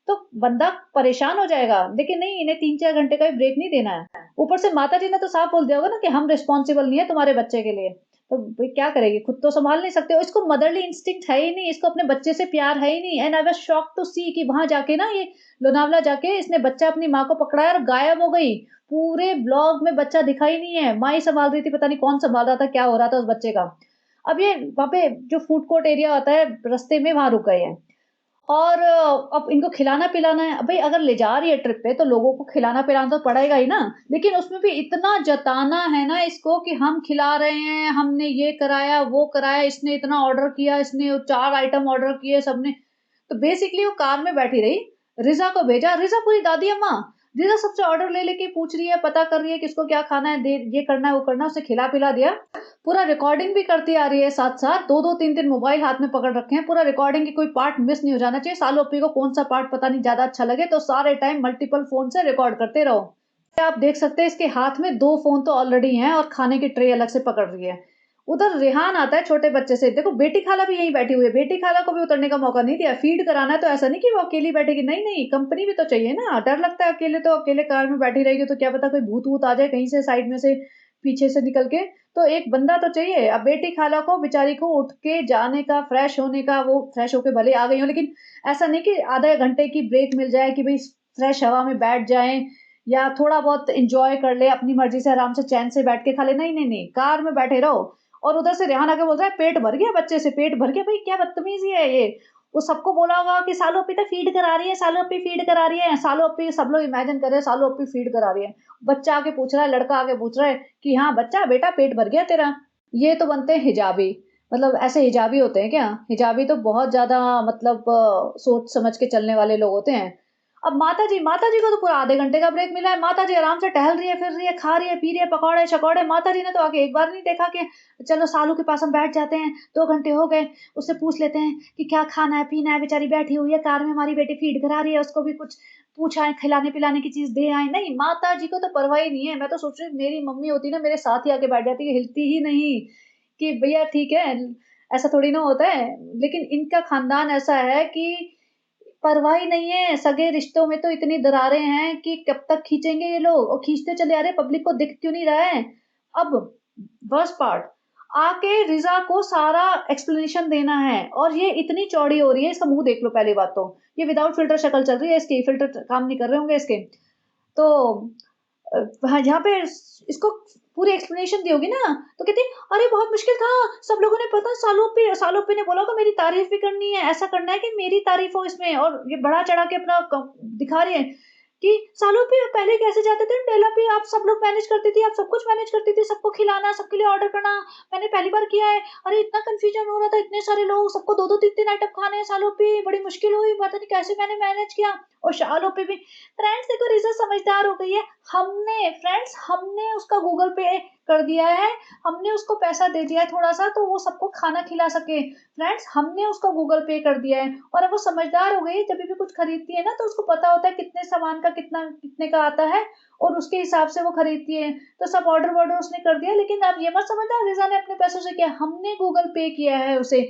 तो बंदा परेशान हो जाएगा। लेकिन नहीं, इन्हें 3-4 घंटे का भी ब्रेक नहीं देना है। ऊपर से माता जी ने तो साफ बोल दिया होगा ना कि हम रिस्पॉन्सिबल नहीं है तुम्हारे बच्चे के लिए। तो भाई क्या करेगी, खुद तो संभाल नहीं सकते। इसको मदरली इंस्टिंक्ट है ही नहीं, इसको अपने बच्चे से प्यार है ही नहीं। And I was shocked to see कि वहां जाके ना, ये लोनावला जाके इसने बच्चा अपनी माँ को पकड़ाया और गायब हो गई। पूरे ब्लॉग में बच्चा दिखा ही नहीं है, माँ ही संभाल रही थी, पता नहीं कौन संभाल रहा था, क्या हो रहा था उस बच्चे का। अब ये वहां पे जो फूड कोर्ट एरिया होता है रास्ते में, वहां रुक गए हैं। और अब इनको खिलाना पिलाना है। अब भाई अगर ले जा रही है ट्रिप पे तो लोगों को खिलाना पिलाना तो पड़ेगा ही ना। लेकिन उसमें भी इतना जताना है ना इसको कि हम खिला रहे हैं, हमने ये कराया वो कराया, इसने इतना ऑर्डर किया, इसने 4 आइटम ऑर्डर किए सबने। तो बेसिकली वो कार में बैठी रही, रिजा को भेजा, रिजा पूरी दादी अम्मा, रिजा सबसे ऑर्डर ले लेके पूछ रही है, पता कर रही है किसको क्या खाना है, दे ये करना है वो करना है, उसे खिला पिला दिया। पूरा रिकॉर्डिंग भी करती आ रही है साथ साथ, 2-2 3-3 मोबाइल हाथ में पकड़ रखे हैं, पूरा रिकॉर्डिंग की कोई पार्ट मिस नहीं हो जाना चाहिए। सालू अपी को कौन सा पार्ट पता नहीं ज्यादा अच्छा लगे तो सारे टाइम मल्टीपल फोन से रिकॉर्ड करते रहो। आप देख सकते हैं इसके हाथ में 2 फोन तो ऑलरेडी हैं और खाने की ट्रे अलग से पकड़ रही है। उधर रेहान आता है छोटे बच्चे से, देखो बेटी खाला भी यहीं बैठी हुई है, बेटी खाला को भी उतरने का मौका नहीं दिया। फीड कराना है तो ऐसा नहीं कि वो अकेली बैठेगी, नहीं नहीं, कंपनी भी तो चाहिए ना। डर लगता है अकेले, तो अकेले कार में बैठी रहेगी तो क्या पता कोई भूत वूत आ जाए कहीं से, साइड में से, पीछे से निकल के। तो एक बंदा तो चाहिए। अब बेटी खाला को बेचारी को उठ के जाने का, फ्रेश होने का, वो फ्रेश होके भले आ गई हो, लेकिन ऐसा नहीं कि आधे घंटे की ब्रेक मिल जाए कि भाई फ्रेश हवा में बैठ जाए या थोड़ा बहुत इंजॉय कर ले, अपनी मर्जी से आराम से चैन से बैठ के खा ले। नहीं नहीं नहीं, कार में बैठे रहो। और उधर से रेहान आके बोल रहा है पेट भर गया, बच्चे से पेट भर गया। भाई क्या बदतमीजी है ये। वो सबको बोला होगा कि सालो अपी तो फीड करा रही है, सालो अपी फीड करा रही है, सालो अपी, सब लोग इमेजिन कर रहे हैं सालो अपी फीड करा रही है। बच्चा आके पूछ रहा है, लड़का आके पूछ रहा है कि हाँ बच्चा बेटा पेट भर गया तेरा। ये तो बनते हैं हिजाबी। मतलब ऐसे हिजाबी होते हैं क्या? हिजाबी तो बहुत ज्यादा मतलब सोच समझ के चलने वाले लोग होते हैं। अब माता जी को तो पूरा आधे घंटे का ब्रेक मिला है। माता जी आराम से टहल रही है, फिर रही है, खा रही है, पी रही है, पकौड़े शकौड़े। माता जी ने तो आके एक बार नहीं देखा कि चलो सालू के पास हम बैठ जाते हैं, 2 घंटे हो गए, उससे पूछ लेते हैं कि क्या खाना है पीना है। बेचारी बैठी हुई है कार में, हमारी बेटी फीड करा रही है, उसको भी कुछ पूछा है, खिलाने पिलाने की चीज दे आए। नहीं, माता जी को तो परवाह ही नहीं है। मैं तो सोच रही मेरी मम्मी होती ना, मेरे साथ ही आके बैठ जाती, हिलती ही नहीं कि भैया ठीक है, ऐसा थोड़ी ना होता है। लेकिन इनका खानदान ऐसा है कि परवाह ही नहीं है। सगे रिश्तों में तो इतनी दरारें हैं कि कब तक खींचेंगे ये लोग, और खींचते चले आ रहे। पब्लिक को दिख क्यों नहीं रहा है। अब वर्स्ट पार्ट, आके रिजा को सारा एक्सप्लेनेशन देना है, और ये इतनी चौड़ी हो रही है। इसका मुंह देख लो। पहली बात तो ये विदाउट फिल्टर शक्ल चल रही है इसकी, फिल्टर काम नहीं कर रहे होंगे इसके। तो हाँ, यहाँ पे इसको पूरी एक्सप्लेनेशन दी होगी ना, तो कहती अरे बहुत मुश्किल था, सब लोगों ने पता, सालों पे ने बोला होगा मेरी तारीफ भी करनी है, ऐसा करना है कि मेरी तारीफ हो इसमें। और ये बढ़ा चढ़ा के अपना दिखा रही है कि सालों पे पहले कैसे जाते थे डेला पे, आप सब लोग मैनेज करती थी, आप सब कुछ मैनेज करती थी, सबको खिलाना, सबके लिए ऑर्डर करना, मैंने पहली बार किया है। अरे इतना कंफ्यूजन हो रहा था, इतने सारे लोग, सबको 2-2 3-3 आइटम खाने हैं सालों पे, बड़ी मुश्किल हुई, पता नहीं कैसे मैंने मैनेज किया। और शालों पे भी फ्रेंड्स देखो, रिजा समझदार हो गई है। हमने उसका गूगल पे कर दिया है, हमने उसको पैसा दे दिया है थोड़ा सा, तो वो सबको खाना खिला सके। फ्रेंड्स, हमने उसका गूगल पे कर दिया है, और अब वो समझदार हो गई है। जब भी कुछ खरीदती है ना, तो उसको पता होता है कितने सामान का कितने का आता है, और उसके हिसाब से वो खरीदती है। तो सब ऑर्डर वॉर्डर उसने कर दिया। लेकिन आप ये मत समझना रिजा ने अपने पैसों से किया, हमने गूगल पे किया है उसे।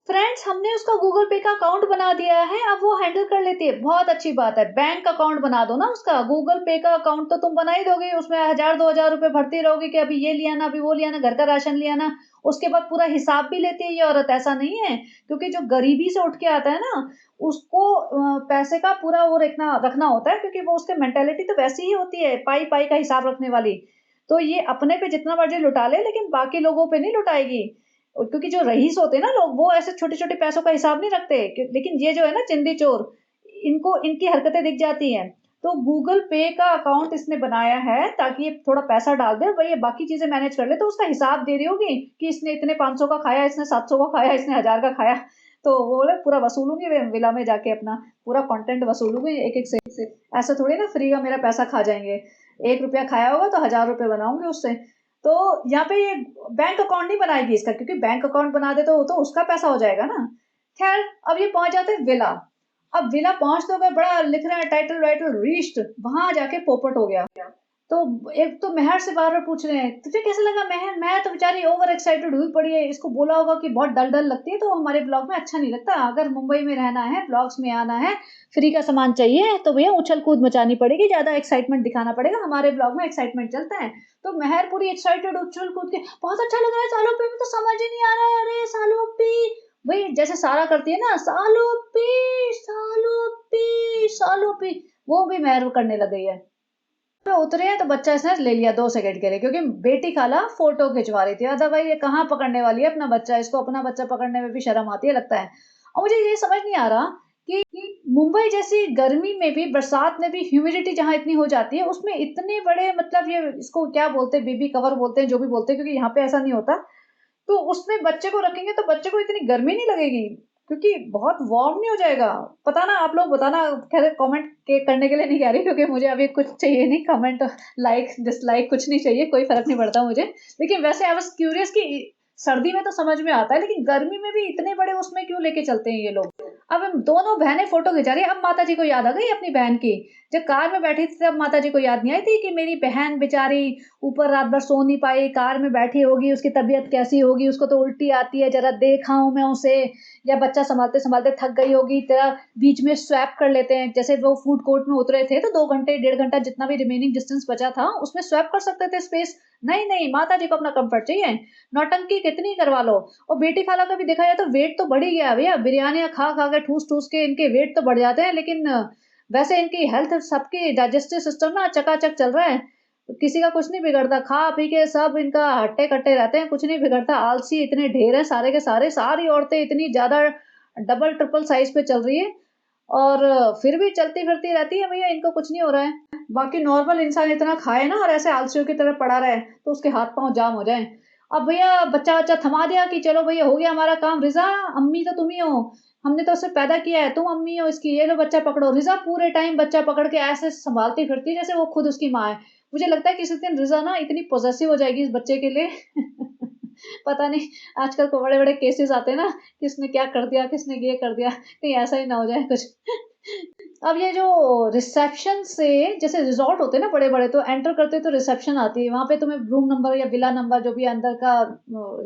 फ्रेंड्स, हमने उसका गूगल पे का अकाउंट बना दिया है, अब वो हैंडल कर लेती है। बहुत अच्छी बात है, बैंक अकाउंट बना दो ना उसका। गूगल पे का अकाउंट तो तुम बना ही दोगे, उसमें 1000-2000 रुपए भरती रहोगे कि अभी ये लिया ना, अभी वो लिया ना, घर का राशन लिया ना। उसके बाद पूरा हिसाब भी लेती है ये औरत, ऐसा नहीं है। क्योंकि जो गरीबी से उठ के आता है ना, उसको पैसे का पूरा वो रखना रखना होता है, क्योंकि वो उसकी मेंटेलिटी तो वैसी ही होती है, पाई पाई का हिसाब रखने वाली। तो ये अपने पे जितना मर्जी लुटा ले, लेकिन बाकी लोगों पे नहीं लुटाएगी। क्योंकि जो रईस होते हैं ना लोग, वो ऐसे छोटे छोटे पैसों का हिसाब नहीं रखते। लेकिन ये जो है ना चिंदी चोर, इनको इनकी हरकतें दिख जाती हैं। तो गूगल पे का अकाउंट इसने बनाया है ताकि ये थोड़ा पैसा डाल दे, भाई ये बाकी चीजें मैनेज कर ले। तो उसका हिसाब दे रही होगी कि इसने इतने 500 का खाया, इसने 700 का खाया, इसने 1000 का खाया। तो वो बोले पूरा वसूलूंगी विला में जाके, अपना पूरा कंटेंट वसूलूंगी एक एक से। ऐसा थोड़ी ना फ्री का मेरा पैसा खा जाएंगे। 1 रुपया खाया होगा तो 1000 रुपये बनाऊंगी उससे। तो यहाँ पे ये बैंक अकाउंट नहीं बनाएगी इसका, क्योंकि बैंक अकाउंट बना दे तो उसका पैसा हो जाएगा ना। खैर, अब ये पहुंच जाते हैं विला। अब विला पहुंचते हुए बड़ा लिख रहे हैं टाइटल वाइटल रीच्ड, वहां जाके पोपट हो गया। तो एक तो मेहर से बार बार पूछ रहे हैं तुझे कैसा लगा मेहर। मैं तो बेचारी ओवर एक्साइटेड हुई पड़ी है। इसको बोला होगा कि बहुत डल डल लगती है, तो हमारे ब्लॉग में अच्छा नहीं लगता। अगर मुंबई में रहना है, ब्लॉग्स में आना है, फ्री का सामान चाहिए, तो भैया उछल कूद मचानी पड़ेगी, ज्यादा एक्साइटमेंट दिखाना पड़ेगा। हमारे ब्लॉग में एक्साइटमेंट चलता है। तो मेहर पूरी एक्साइटेड उछल कूद के, बहुत अच्छा लग रहा है सालों पे, में तो समझ ही नहीं आ रहा है। अरे सालों पे, वही जैसे सारा करती है ना, सालों पे सालों पे सालों पे, वो भी मेहर करने लग गई है। पे उतरे हैं तो बच्चा इसने ले लिया 2 सेकंड के लिए, क्योंकि बेटी खाला फोटो खिंचवा रही थी। अदरवाइज ये कहाँ पकड़ने वाली है अपना बच्चा, इसको अपना बच्चा पकड़ने में भी शर्म आती है लगता है। और मुझे ये समझ नहीं आ रहा कि मुंबई जैसी गर्मी में भी, बरसात में भी, ह्यूमिडिटी जहाँ इतनी हो जाती है, उसमें इतने बड़े, मतलब ये इसको क्या बोलते हैं, बेबी कवर बोलते हैं, जो भी बोलते हैं, क्योंकि यहाँ पे ऐसा नहीं होता। तो उसमें बच्चे को रखेंगे तो बच्चे को इतनी गर्मी नहीं लगेगी, क्योंकि बहुत वार्म नहीं हो जाएगा। पता ना, आप लोग बताना। खैर कमेंट के करने के लिए नहीं कह रही, क्योंकि मुझे अभी कुछ चाहिए नहीं, कमेंट लाइक डिसलाइक कुछ नहीं चाहिए, कोई फर्क नहीं पड़ता मुझे। लेकिन वैसे आई वाज क्यूरियस कि सर्दी में तो समझ में आता है, लेकिन गर्मी में भी इतने बड़े उसमें क्यों लेके चलते हैं ये लोग। अब हम दोनों बहनें फोटो खिंचा रही है। अब माता जी को याद आ गई अपनी बहन की। जब कार में बैठी थी तब माता जी को याद नहीं आई थी कि मेरी बहन बेचारी ऊपर रात भर सो नहीं पाई, कार में बैठी होगी, उसकी तबीयत कैसी होगी, उसको तो उल्टी आती है, जरा देखा हूं मैं उसे। या बच्चा संभालते संभालते थक गई होगी, तेरा बीच में स्वैप कर लेते हैं। जैसे वो फूड कोर्ट में उतरे थे तो 2 घंटे 1.5 घंटा जितना भी रिमेनिंग डिस्टेंस बचा था, उसमें स्वैप कर सकते थे स्पेस। नहीं नहीं, माता जी को अपना कंफर्ट चाहिए, नौटंकी कितनी करवा लो। और बेटी खाला का भी देखा जाए तो वेट तो बढ़ ही गया भैया, बिरयानियां खा खा के ठूस ठूस के इनके वेट तो बढ़ जाते हैं। लेकिन वैसे इनकी हेल्थ, सबकी डाइजेस्टिव सिस्टम ना चकाचक चल रहा है, किसी का कुछ नहीं बिगड़ता। खा पी के सब इनका हट्टे कट्टे रहते हैं, कुछ नहीं बिगड़ता। आलसी इतने ढेर हैं सारे के सारे, सारी औरतें इतनी ज्यादा डबल ट्रिपल साइज पे चल रही है, और फिर भी चलती फिरती रहती है भैया, इनको कुछ नहीं हो रहा है। बाकी नॉर्मल इंसान इतना खाए ना और ऐसे आलसियों की तरह पड़ा रहे, तो उसके हाथ पांव जाम हो जाए। अब भैया बच्चा बच्चा थमा दिया कि चलो भैया हो गया हमारा काम, रिजा अम्मी तो तुम ही हो, हमने तो उसे पैदा किया है, तुम अम्मी हो इसकी, ये लो बच्चा पकड़ो। रिज़ा पूरे टाइम बच्चा पकड़ के ऐसे सँभालती फिरती जैसे वो खुद उसकी माँ है। मुझे लगता है किसी दिन रिज़ा ना इतनी पॉसेसिव हो जाएगी इस बच्चे के लिए पता नहीं, आजकल तो बड़े-बड़े केसेस आते हैं ना, किसने क्या कर दिया, किसने ये कर दिया, कहीं ऐसा ही ना हो जाए कुछ। अब ये जो रिसेप्शन से जैसे रिज़ॉर्ट होते हैं ना बड़े-बड़े, तो एंटर करते तो रिसेप्शन आती है, वहाँ पे तुम्हें रूम नंबर या विला नंबर जो भी अंदर का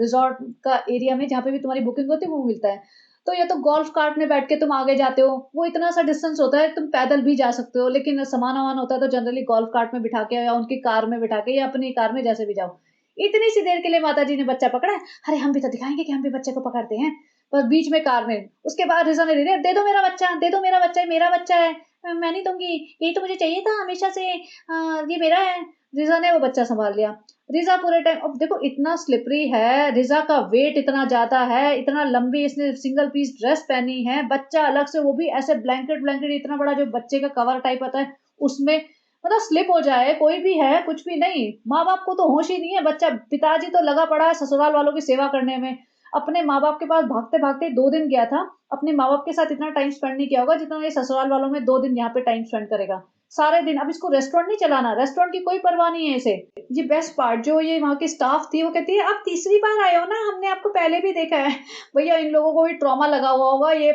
रिज़ॉर्ट का एरिया में जहाँ पे भी तुम्हारी बुकिंग होती है वो मिलता है। तो या तो गोल्फ कार्ट में बैठ के तुम आगे जाते हो, वो इतना सा डिस्टेंस होता है, तुम पैदल भी जा सकते हो, लेकिन सामान-वामान होता है तो जनरली गोल्फ कार्ट में बिठा के या उनकी कार में बिठा के या अपनी कार में जैसे भी जाओ। इतनी सी देर के लिए माताजी ने बच्चा पकड़ा है, अरे हम भी तो दिखाएँगे कि हम भी बच्चे को पकड़ते हैं। बस बीच में कार में, उसके बाद रिज़ा ने दे दो मेरा बच्चा, दे दो मेरा बच्चा, ये मेरा बच्चा है। मैं नहीं दूँगी, यही तो मुझे चाहिए था हमेशा से, ये मेरा है। रिज़ा ने वो बच्चा सँभाल लिया। रिज़ा पूरे टाइम, अब देखो इतना स्लिपरी है, रिज़ा का वेट इतना ज़्यादा है, इतना लंबी इसने सिंगल पीस ड्रेस पहनी है, बच्चा अलग से वो भी ऐसे ब्लैंकेट इतना बड़ा जो बच्चे का कवर टाइप आता है, उसमें मतलब स्लिप हो जाए, कोई भी है, कुछ भी नहीं। माँ-बाप को तो होश ही नहीं है, बच्चा पिताजी तो लगा पड़ा है ससुराल वालों की सेवा करने में। अपने माँ-बाप के पास भागते-भागते 2 दिन गया था, अपने माँ-बाप के साथ इतना टाइम स्पेंड नहीं किया होगा जितना ये ससुराल वालों में 2 दिन यहाँ पे टाइम स्पेंड करेगा। सारे दिन, अब इसको रेस्टोरेंट नहीं चलाना, रेस्टोरेंट की कोई परवाह नहीं है इसे। जी बेस्ट पार्ट, जो ये वहाँ की स्टाफ थी वो कहती है आप तीसरी बार आए हो ना, हमने आपको पहले भी देखा है। भैया इन लोगों को भी ट्रॉमा लगा हुआ होगा, ये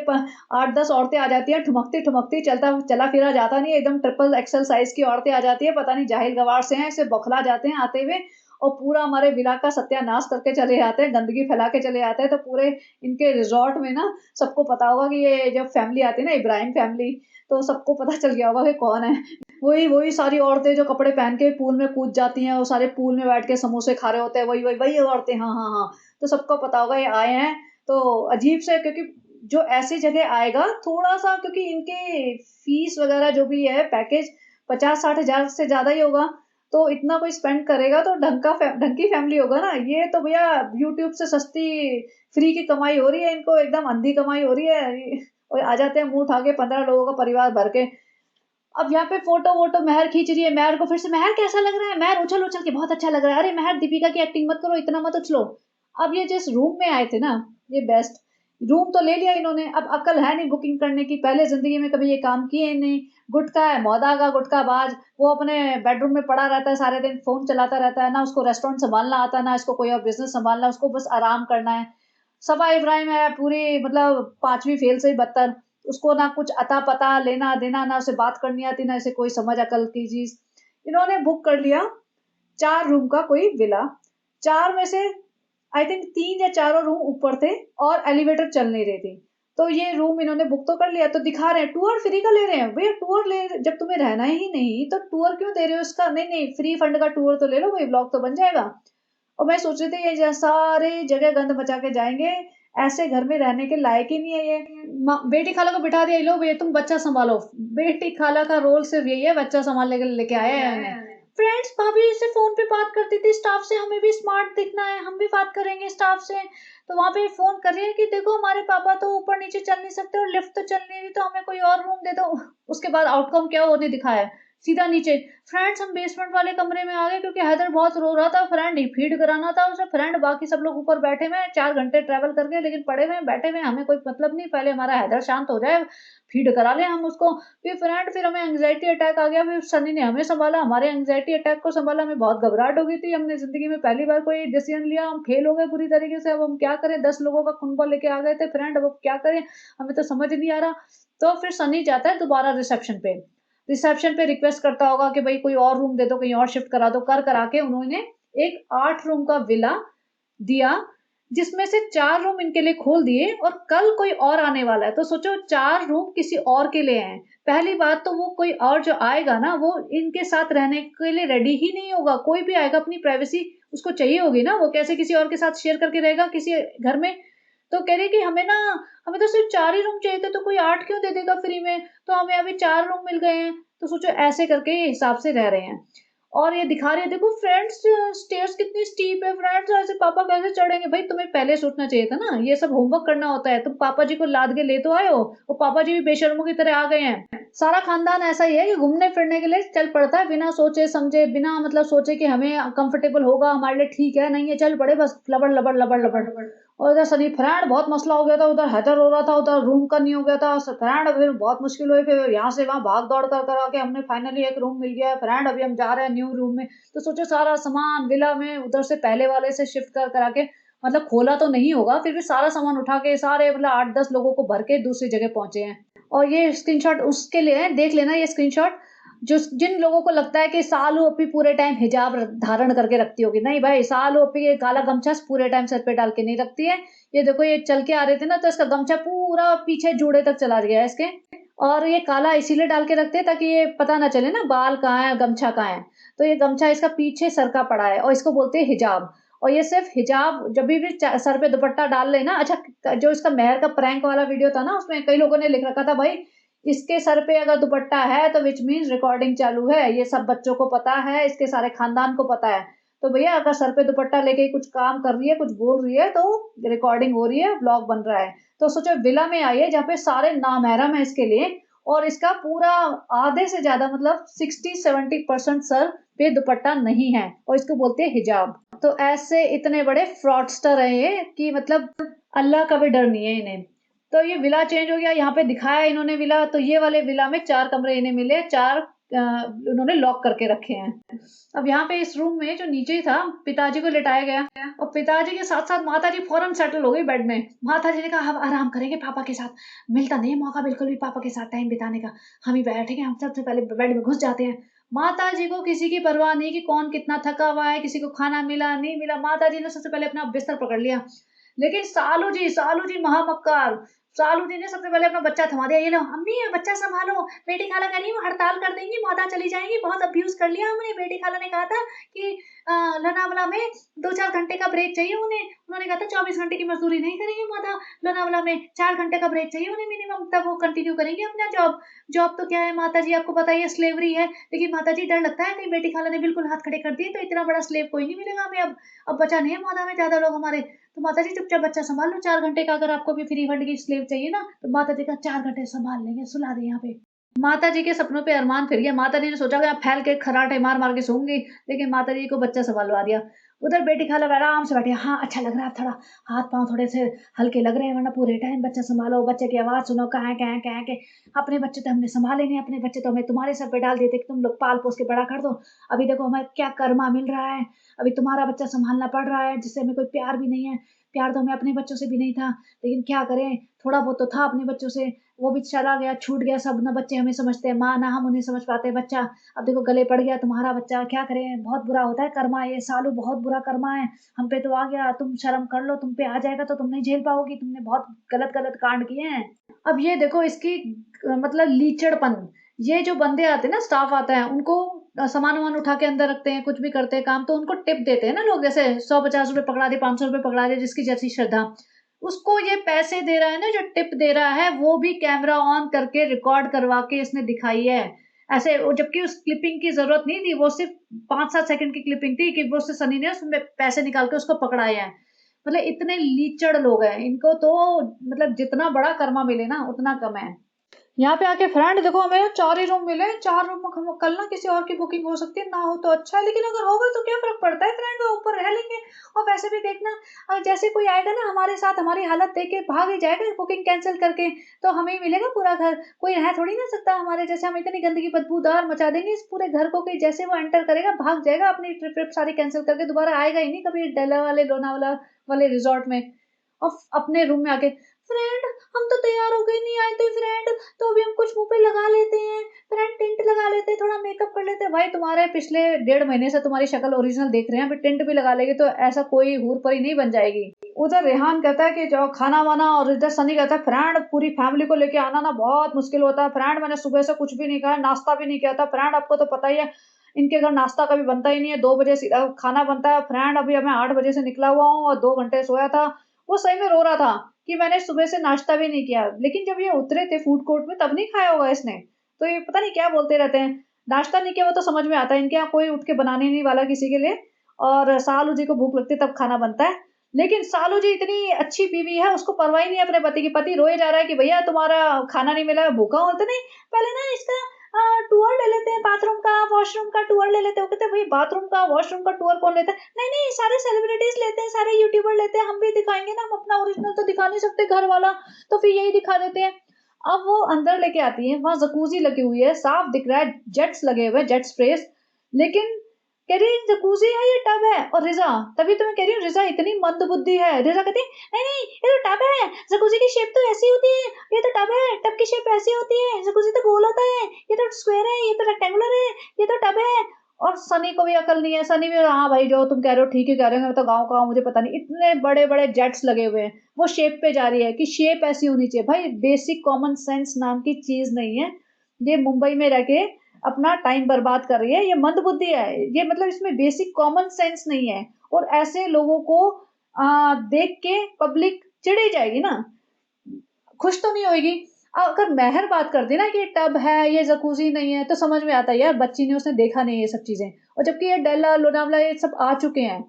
8-10 औरतें आ जाती हैं ठुमकती-ठुमकती, चलता चला फिरा जाता नहीं, एकदम ट्रिपल एक्सेल साइज़ की औरतें आ जाती हैं, पता नहीं जाहिल गँवार से हैं, ऐसे बौखला जाते हैं आते हुए और पूरा हमारे विला का सत्यानाश करके चले जाते हैं, गंदगी फैला के चले जाते हैं। तो पूरे इनके रिज़ॉर्ट में ना सबको पता होगा कि ये जब फैमिली आती है ना इब्राहिम फैमिली, तो सबको पता चल गया होगा कि कौन है। वही वही सारी औरतें जो कपड़े पहन के पूल में कूद जाती हैं, वो सारे पूल में बैठ के समोसे खा रहे होते हैं, वही वही वही औरतें, हाँ हाँ हाँ। तो सबको पता होगा ये आए हैं। तो अजीब से, क्योंकि जो ऐसी जगह आएगा थोड़ा सा, क्योंकि इनके फीस वगैरह जो भी है पैकेज 50-60 हज़ार से ज़्यादा ही होगा, तो इतना कोई स्पेंड करेगा तो ढंग की फैमिली होगा ना। ये तो भैया यूट्यूब से सस्ती फ्री की कमाई हो रही है इनको, एकदम अंधी कमाई हो रही है। और आ जाते हैं मुंह उठा के 15 लोगों का परिवार भर के। अब यहाँ पे फ़ोटो-वोटो महर खींच रही है, महर को फिर से, महर कैसा लग रहा है? महर उछल-उछल के बहुत अच्छा लग रहा है। अरे महर दीपिका की एक्टिंग मत करो, इतना मत उछलो। अब ये जिस रूम में आए थे ना, ये बेस्ट रूम तो ले लिया इन्होंने, अब अक्ल है नहीं बुकिंग करने की, पहले ज़िंदगी में कभी ये काम किए ही नहीं। गुटखा है, मौदा का गुटखाबाज, वो अपने बेडरूम में पड़ा रहता है सारे दिन, फ़ोन चलाता रहता है, ना उसको रेस्टोरेंट सँभालना आता है, ना इसको कोई और बिज़नेस सँभालना, उसको बस आराम करना है। सबा इब्राहिम है पूरी, मतलब 5वीं फ़ेल से ही बदतर। उसको ना कुछ अता-पता, लेना-देना, ना उसे बात करनी आती, ना इसे कोई समझ अकल की चीज़। इन्होंने बुक कर लिया 4 रूम का कोई विला। 4 में से आई थिंक 3 या चारों रूम ऊपर थे और एलिवेटर चल नहीं रही थी। तो ये रूम इन्होंने बुक तो कर लिया, तो दिखा रहे हैं टूर फ्री का ले रहे हैं। भैया टूर ले, जब तुम्हें रहना ही नहीं तो टूर क्यों दे रहे हो इसका? नहीं, नहीं, फ्री फंड का टूर तो ले लो, वही ब्लॉग तो बन जाएगा। और मैं सोच रही थी ये सारे जगह गंद मचा के जाएँगे, ऐसे घर में रहने के लायक ही नहीं है ये। बेटी खाला को बिठा दिया, लो भैया तुम बच्चा सँभालो। बेटी खाला का रोल सिर्फ़ यही है, बच्चा सँभालने के लिए लेके आए हैं इन्हें। फ्रेंड्स, भाभी से फ़ोन पे बात करती थी, स्टाफ से हमें भी स्मार्ट दिखना है, हम भी बात करेंगे स्टाफ से। तो वहाँ पे फ़ोन कर रही है कि देखो हमारे पापा तो ऊपर-नीचे चल नहीं सकते और लिफ्ट तो चल नहीं रही, तो हमें कोई और रूम दे दो। उसके बाद आउटकम क्या हुआ उन्हें दिखाया, सीधा नीचे। फ्रेंड्स हम बेसमेंट वाले कमरे में आ गए क्योंकि हैदर बहुत रो रहा था, फ्रेंड ही फीड कराना था उसे, फ्रेंड बाकी सब लोग ऊपर बैठे हुए हैं, 4 घंटे ट्रैवल करके, लेकिन पड़े हुए हैं, बैठे हुए हैं, हमें कोई मतलब नहीं, पहले हमारा हैदर शांत हो जाए, फीड करा लें हम उसको। फिर हमें एंग्जायटी अटैक आ गया, फिर सनी ने हमें सँभाला, हमारे एंग्जायटी अटैक को सँभाला, हमें बहुत घबराहट हो गई थी, हमने ज़िंदगी में पहली बार कोई डिसीज़न लिया, हम फेल हो गए पूरी तरीके से, अब हम क्या करें? 10 लोगों का कुनबा लेके आ गए थे फ्रेंड, अब क्या करें? हमें तो समझ नहीं आ रहा। तो फिर सनी जाता है दोबारा रिसेप्शन पे रिक्वेस्ट करता होगा कि भई कोई और रूम दे दो, कहीं और शिफ्ट करा दो, करा के उन्होंने एक 8 रूम का विला दिया, जिसमें से 4 रूम इनके लिए खोल दिए और कल कोई और आने वाला है। तो सोचो 4 रूम किसी और के लिए हैं। पहली बात तो वो कोई और जो आएगा ना, वो इनके साथ रहने के लिए रेडी ही नहीं होगा। कोई भी आएगा अपनी प्राइवेसी उसको चाहिए होगी ना, वो कैसे किसी और के साथ शेयर करके रहेगा किसी घर में। तो कह रही है कि हमें तो सिर्फ़ 4 ही रूम चाहिए थे, तो कोई 8 क्यों दे देगा फ्री में? तो हमें अभी 4 रूम मिल गए हैं। तो सोचो ऐसे करके ये हिसाब से रह रहे हैं। और ये दिखा रही है देखो फ्रेंड्स, स्टेयर्स कितनी स्टीप है फ्रेंड्स, ऐसे पापा कैसे चढ़ेंगे? भाई तुम्हें पहले सोचना चाहिए था ना, ये सब होमवर्क करना होता है। तुम पापा जी को लाद के ले तो आए हो और पापा जी भी बेशर्मों की तरह आ गए हैं। सारा खानदान ऐसा ही है कि घूमने फिरने के लिए चल पड़ता है बिना सोचे समझे, बिना मतलब सोचे कि हमें कंफर्टेबल होगा, हमारे लिए ठीक है, नहीं है, चल पड़े बस लबड़ लबड़ लबड़ लबड़। और इधर सनी फ्रेंड बहुत मसला हो गया था, उधर हैदर हो रहा था, उधर रूम का नहीं हो गया था फ्रेंड, फिर बहुत मुश्किल हुई, फिर यहाँ से वहाँ भाग दौड़ कर आके हमने फाइनली एक रूम मिल गया फ्रेंड, अभी हम जा रहे हैं न्यू रूम में। तो सोचो सारा सामान विला में उधर से पहले वाले से शिफ्ट कर करा के, मतलब खोला तो नहीं होगा, फिर भी सारा सामान उठा के सारे मतलब 8-10 लोगों को भर के दूसरी जगह पहुंचे हैं। और ये स्क्रीनशॉट उसके लिए है, देख लेना ये स्क्रीनशॉट। जो जिन लोगों को लगता है कि सालू अपी पूरे टाइम हिजाब धारण करके रखती होगी, नहीं भाई, सालू अपी ये काला गमछा पूरे टाइम सर पे डाल के नहीं रखती है। ये देखो ये चल के आ रहे थे ना, तो इसका गमछा पूरा पीछे जूड़े तक चला गया है इसके। और ये काला इसीलिए डाल के रखते हैं ताकि ये पता ना चले ना बाल कहाँ है गमछा कहाँ है। तो ये गमछा इसका पीछे सर का पड़ा है और इसको बोलते हैं हिजाब। और ये सिर्फ हिजाब जब भी सर पे दुपट्टा डाल लेना। अच्छा, जो इसका मेहर का प्रैंक वाला वीडियो था ना, उसमें कई लोगों ने लिख रखा था भाई इसके सर पे अगर दुपट्टा है तो विच मीन्स रिकॉर्डिंग चालू है, ये सब बच्चों को पता है, इसके सारे खानदान को पता है। तो भैया अगर सर पे दुपट्टा लेके कुछ काम कर रही है, कुछ बोल रही है, तो रिकॉर्डिंग हो रही है, ब्लॉग बन रहा है। तो सोचो विला में आई है जहाँ पे सारे नामहरम है इसके लिए, और इसका पूरा आधे से ज्यादा मतलब 60-70% सर पे दुपट्टा नहीं है, और इसको बोलते हैं हिजाब। तो ऐसे इतने बड़े फ्रॉडस्टर हैं ये कि मतलब अल्लाह का भी डर नहीं है इन्हें। तो ये विला चेंज हो गया, यहाँ पे दिखाया इन्होंने विला, तो ये वाले विला में 4 कमरे इन्हें मिले, 4 उन्होंने लॉक करके रखे हैं। अब यहाँ पे इस रूम में जो नीचे ही था, पिताजी को लिटाया गया और पिताजी के साथ साथ माताजी फौरन सेटल हो गई बेड में। माताजी ने कहा हम आराम करेंगे पापा के साथ, मिलता नहीं मौका बिल्कुल भी पापा के साथ टाइम बिताने का, हम ही बैठेंगे, हम सबसे पहले बेड में घुस जाते हैं। माताजी को किसी की परवाह नहीं कि कौन कितना थका हुआ है, किसी को खाना मिला नहीं मिला, माताजी ने सबसे पहले अपना बिस्तर पकड़ लिया। लेकिन सालू जी महामक्कार, सालू जी ने सबसे पहले अपना बच्चा थमा दिया, ये लो अम्मी बच्चा संभालो, बेटी खाला कह रही वो हड़ताल कर देंगी, माता चली जाएंगी, बहुत अब्यूज कर लिया हमने। बेटी खाला ने कहा था कि लोनावला में 2-4 घंटे का ब्रेक चाहिए उन्हें, उन्होंने कहा था 24 घंटे की मजदूरी नहीं करेंगे माता, लोनावला में 4 घंटे का ब्रेक चाहिए उन्हें मिनिमम, तब वो कंटिन्यू करेंगे अपना जॉब। जॉब तो क्या है माता जी, आपको पता ही है स्लेवरी है, लेकिन माता जी डर लगता है कहीं बेटी खाला ने बिल्कुल हाथ खड़े कर दिए तो इतना बड़ा स्लेव कोई नहीं मिलेगा हमें, अब बचा नहीं है माता में ज्यादा लोग हमारे। तो माता जी चुपचाप बच्चा संभाल लो 4 घंटे का, अगर आपको भी फ्री फंड की स्लेव चाहिए ना, तो माता जी का 4 घंटे संभाल लेंगे, सुला दे यहाँ पे। माता जी के सपनों पे अरमान फिर गया, माता जी ने सोचा कि आप फैल के खराटे मार मार के सोऊंगी, लेकिन माता जी को बच्चा संभालवा दिया। उधर बेटी खाला आराम से बैठी, हाँ अच्छा लग रहा है, थोड़ा हाथ पांव थोड़े से हल्के लग रहे हैं, वरना पूरे टाइम बच्चा संभालो, बच्चे की आवाज सुनो, कहाँ कहाँ कहाँ के। अपने बच्चे तो हमने संभाले नहीं, अपने बच्चे तो हमें तुम्हारे सर पे डाल देते कि तुम लोग पाल पोस के बड़ा कर दो। अभी देखो हमें क्या कर्मा मिल रहा है, अभी तुम्हारा बच्चा संभालना पड़ रहा है जिससे हमें कोई प्यार भी नहीं है। प्यार तो हमें अपने बच्चों से भी नहीं था, लेकिन क्या करें, थोड़ा बहुत तो था अपने बच्चों से, वो भी चला गया, छूट गया सब ना, बच्चे हमें समझते हैं माँ, ना हम उन्हें समझ पाते बच्चा। अब देखो गले पड़ गया तुम्हारा बच्चा, क्या करें, बहुत बुरा होता है कर्मा, ये सालू बहुत बुरा कर्मा है, हम पे तो आ गया, तुम शर्म कर लो, तुम पे आ जाएगा तो तुम नहीं झेल पाओगी, तुमने बहुत गलत गलत कांड किए हैं। अब ये देखो इसकी मतलब लीचड़पन, ये जो बंदे आते हैं ना, स्टाफ आता है, उनको सामान वामान उठा के अंदर रखते हैं, कुछ भी करते हैं काम, तो उनको टिप देते हैं ना लोग, जैसे 100-50 रुपए पकड़ा दे, 500 रुपए पकड़ा दे, जिसकी जैसी श्रद्धा। उसको ये पैसे दे रहा है ना, जो टिप दे रहा है, वो भी कैमरा ऑन करके रिकॉर्ड करवा के इसने दिखाई है ऐसे, जबकि उस क्लिपिंग की जरूरत नहीं थी, वो सिर्फ 5-7 सेकंड की क्लिपिंग थी कि वो उससे सनी ने उसमें पैसे निकाल के उसको पकड़ाए हैं। मतलब इतने लीचड़ लोग हैं, इनको तो मतलब जितना बड़ा कर्मा मिले ना उतना कम है। यहाँ पे आके फ्रेंड देखो हमें 4 ही रूम मिले, 4 रूम हम कल ना किसी और की बुकिंग हो सकती है, ना हो तो अच्छा है, लेकिन अगर होगा तो क्या फर्क पड़ता है फ्रेंड, वो ऊपर रह लेंगे। और वैसे भी देखना, जैसे कोई आएगा ना हमारे साथ, हमारी हालत देख के भाग ही जाएगा बुकिंग कैंसिल करके, तो हमें ही मिलेगा पूरा घर, कोई रह थोड़ी ना सकता हमारे जैसे, हम इतनी गंदगी बदबूदार मचा देंगे इस पूरे घर को कि जैसे वो एंटर करेगा भाग जाएगा, अपनी ट्रिप सारी कैंसिल करके दोबारा आएगा ही नहीं कभी डेला वाले लोनावाला वाले रिजॉर्ट में। और अपने रूम में आके फ्रेंड हम तो तैयार हो गए, नहीं आए थे फ्रेंड, तो अभी हम कुछ मुंह पे लगा लेते हैं फ्रेंड, टिंट लगा लेते हैं, थोड़ा मेकअप कर लेते हैं। भाई तुम्हारे पिछले 1.5 महीने से तुम्हारी शक्ल ओरिजिनल देख रहे हैं, अभी टिंट भी लगा लेगी तो ऐसा कोई हूर परी नहीं बन जाएगी। उधर रेहान कहता है कि जो खाना वाना, और इधर सनी कहता है फ्रेंड पूरी फैमिली को लेके आना ना बहुत मुश्किल होता है फ्रेंड, मैंने सुबह से कुछ भी नहीं खाया, नाश्ता भी नहीं किया था फ्रेंड, आपको तो पता ही है इनके घर नाश्ता कभी बनता ही नहीं है, 2 बजे सीधा खाना बनता है फ्रेंड, अभी मैं 8 बजे से निकला हुआ हूँ और 2 घंटे सोया था। वो सही में रो रहा था कि मैंने सुबह से नाश्ता भी नहीं किया, लेकिन जब ये उतरे थे फूड कोर्ट में तब नहीं खाया होगा इसने। तो ये पता नहीं क्या बोलते रहते हैं, नाश्ता नहीं किया वो तो समझ में आता है, इनके यहाँ कोई उठ के बनाने नहीं वाला किसी के लिए, और सालू जी को भूख लगती है तब खाना बनता है। लेकिन सालो जी इतनी अच्छी बीवी है, उसको परवाह ही नहीं है अपने पति की। पति रोए जा रहा है कि भैया तुम्हारा खाना नहीं मिला है, भूखा हूँ। बोलते नहीं, पहले ना इसका टूर ले लेते हैं, बाथरूम का, वॉशरूम का टूर ले लेते हैं। वो कहते हैं, भई बाथरूम का, वॉशरूम का टूर कौन लेता है? नहीं, नहीं, सारे सेलिब्रिटीज़ लेते हैं, सारे यूट्यूबर लेते हैं, हम भी दिखाएँगे ना, हम अपना ओरिजिनल तो दिखा नहीं सकते घर वाला, तो फिर यही दिखा देते हैं। अब वो अंदर लेके आती है, वहाँ जकूज़ी लगी हुई है, साफ दिख रहा है, जेट्स लगे हुए हैं, जेट स्प्रेस, लेकिन कह रही है जकूज़ी है, ये टब है। और रिज़ा, तभी तो मैं कह रही हूँ, रिज़ा इतनी मंदबुद्धि है। रिज़ा कहती है, नहीं, नहीं, ये तो टब है, जकूज़ी की शेप तो ऐसी होती है, ये तो टब है, टब की शेप ऐसी होती है, जकूज़ी तो गोल होता है, ये तो स्क्वायर है, ये तो रेक्टेंगुलर है, ये तो टब है। और सनी को भी अकल नहीं है, सनी भी हाँ भाई जो तुम कह रहे हो ठीक ही कह रहे हो, मैं तो गाँव का हूँ, मुझे पता नहीं। इतने बड़े-बड़े जेट्स लगे हुए हैं, वो शेप पे जा रही है कि शेप ऐसी होनी चाहिए। भाई बेसिक कॉमन सेंस नाम की चीज़ नहीं है। ये मुंबई में रह के अपना टाइम बर्बाद कर रही है, ये मंदबुद्धि है। ये मतलब इसमें बेसिक कॉमन सेंस नहीं है और ऐसे लोगों को देख के पब्लिक चिढ़ ही जाएगी ना, खुश तो नहीं होएगी। अगर मेहर बात कर दी ना कि टब है, ये जकूज़ी नहीं है, तो समझ में आता है यार बच्ची ने उसने देखा नहीं ये सब चीज़ें। और जबकि ये डेला, लोनावला ये सब आ चुके हैं।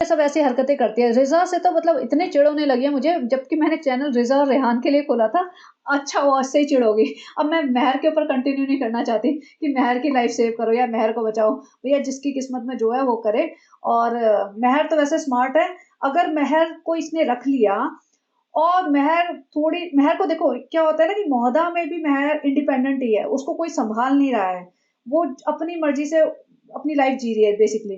ये सब ऐसी हरकतें करती है। रिज़ा से तो मतलब इतने चिढ़ होने लगी है मुझे, जबकि मैंने चैनल रिज़ा और रेहान के लिए खोला था। अच्छा हुआ इससे ही चिढ़ हो गई। अब मैं मेहर के ऊपर कंटिन्यू नहीं करना चाहती कि मेहर की लाइफ़ सेव करो या मेहर को बचाओ। भैया जिसकी किस्मत में जो है वो करे। और मेहर तो वैसे स्मार्ट है। अगर मेहर को इसने रख लिया और मेहर को देखो क्या होता है ना कि मोहदा में भी मेहर इंडिपेंडेंट ही है, उसको कोई सँभाल नहीं रहा है। वो अपनी मर्ज़ी से अपनी लाइफ़ जी रही है बेसिकली।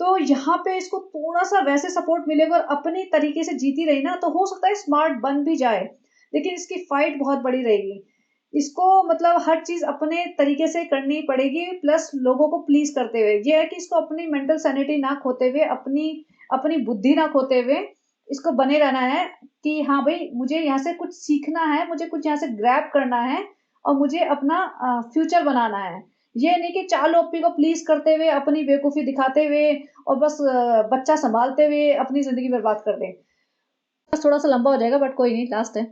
तो यहाँ पे इसको थोड़ा-सा वैसे सपोर्ट मिलेगा और अपने तरीके से जीती रही ना, तो हो सकता है स्मार्ट बन भी जाए। लेकिन इसकी फाइट बहुत बड़ी रहेगी। इसको मतलब हर चीज़ अपने तरीके से करनी पड़ेगी प्लस लोगों को प्लीज़ करते हुए। ये है कि इसको अपनी मेंटल सैनिटी ना खोते हुए, अपनी अपनी बुद्धि ना खोते हुए, इसको बने रहना है कि हाँ भई, मुझे यहाँ से कुछ सीखना है, मुझे कुछ यहाँ से ग्रैब करना है और मुझे अपना फ्यूचर बनाना है। ये नहीं कि चाल-ओपी को प्लीज़ करते हुए, अपनी बेवकूफ़ी दिखाते हुए और बस बच्चा सँभालते हुए अपनी ज़िंदगी बर्बाद कर दें। बस थोड़ा-सा लंबा हो जाएगा बट कोई नहीं लास्ट है।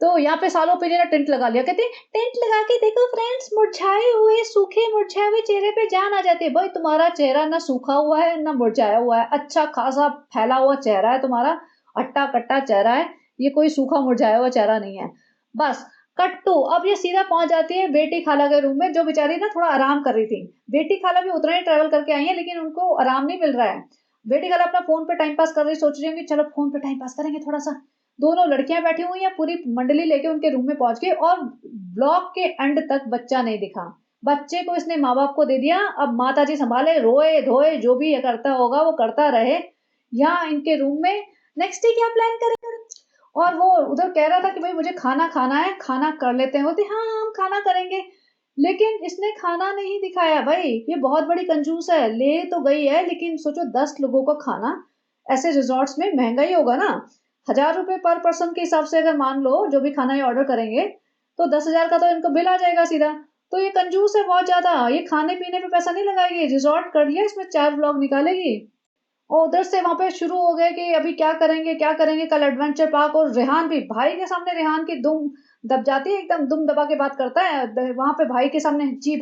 तो यहाँ पे सालों पे ने टेंट लगा लिया। कहते हैं, "टेंट लगा के देखो फ्रेंड्स, मुरझाए हुए, सूखे मुरझाए हुए चेहरे पे जान आ जाती है।" भाई तुम्हारा चेहरा ना सूखा हुआ है, ना मुरझाया हुआ है। अच्छा खासा फैला हुआ चेहरा है तुम्हारा, अट्टा-कट्टा चेहरा है। ये कोई सूखा मुरझाया हुआ चेहरा नहीं है। बस कट टू अब ये सीधा पहुँच जाती है बेटी खाला के रूम में, जो बेचारी ना थोड़ा आराम कर रही थी। बेटी खाला भी उतना ही ट्रैवल करके आई हैं, लेकिन उनको आराम नहीं मिल रहा है। बेटी खाला अपना फ़ोन पे टाइम पास कर रही, सोच रही होंगी चलो फ़ोन पे टाइम पास करेंगे थोड़ा-सा। दोनों लड़कियाँ बैठी हुई हैं, पूरी मंडली लेके उनके रूम में पहुँच गई और ब्लॉक के एंड तक बच्चा नहीं दिखा। बच्चे को इसने माँ-बाप को दे दिया, अब माताजी सँभाले, रोए-धोए जो भी ये करता होगा वो करता रहे। यहाँ इनके रूम में नेक्स्ट डे क्या प्लान करें? और वो उधर कह रहा था कि भई मुझे खाना खाना है, खाना कर लेते हैं। बोलती हाँ, हाँ, हम खाना करेंगे। लेकिन इसने खाना नहीं दिखाया भई, ये बहुत बड़ी कंजूस है। ले तो गई है लेकिन सोचो 10 लोगों का खाना, ऐसे रिज़ॉर्ट्स में महँगा ही होगा ना। ₹1000 पर पर्सन के हिसाब से अगर मान लो जो भी खाना ये ऑर्डर करेंगे, तो 10,000 का तो इनका बिल आ जाएगा सीधा। तो ये कंजूस है बहुत ज़्यादा, ये खाने-पीने पे पैसा नहीं लगाएगी, रिज़ॉर्ट कर लिया इसमें 4 व्लॉग निकालेगी। और उधर से वहाँ पे शुरू हो गए कि अभी क्या करेंगे कल एडवेंचर पार्क। और रेहान भी भाई के सामने रेहान की दुम दब जाती है, एकदम दुम दबा के बात करता है वहाँ पे भाई के सामने, जी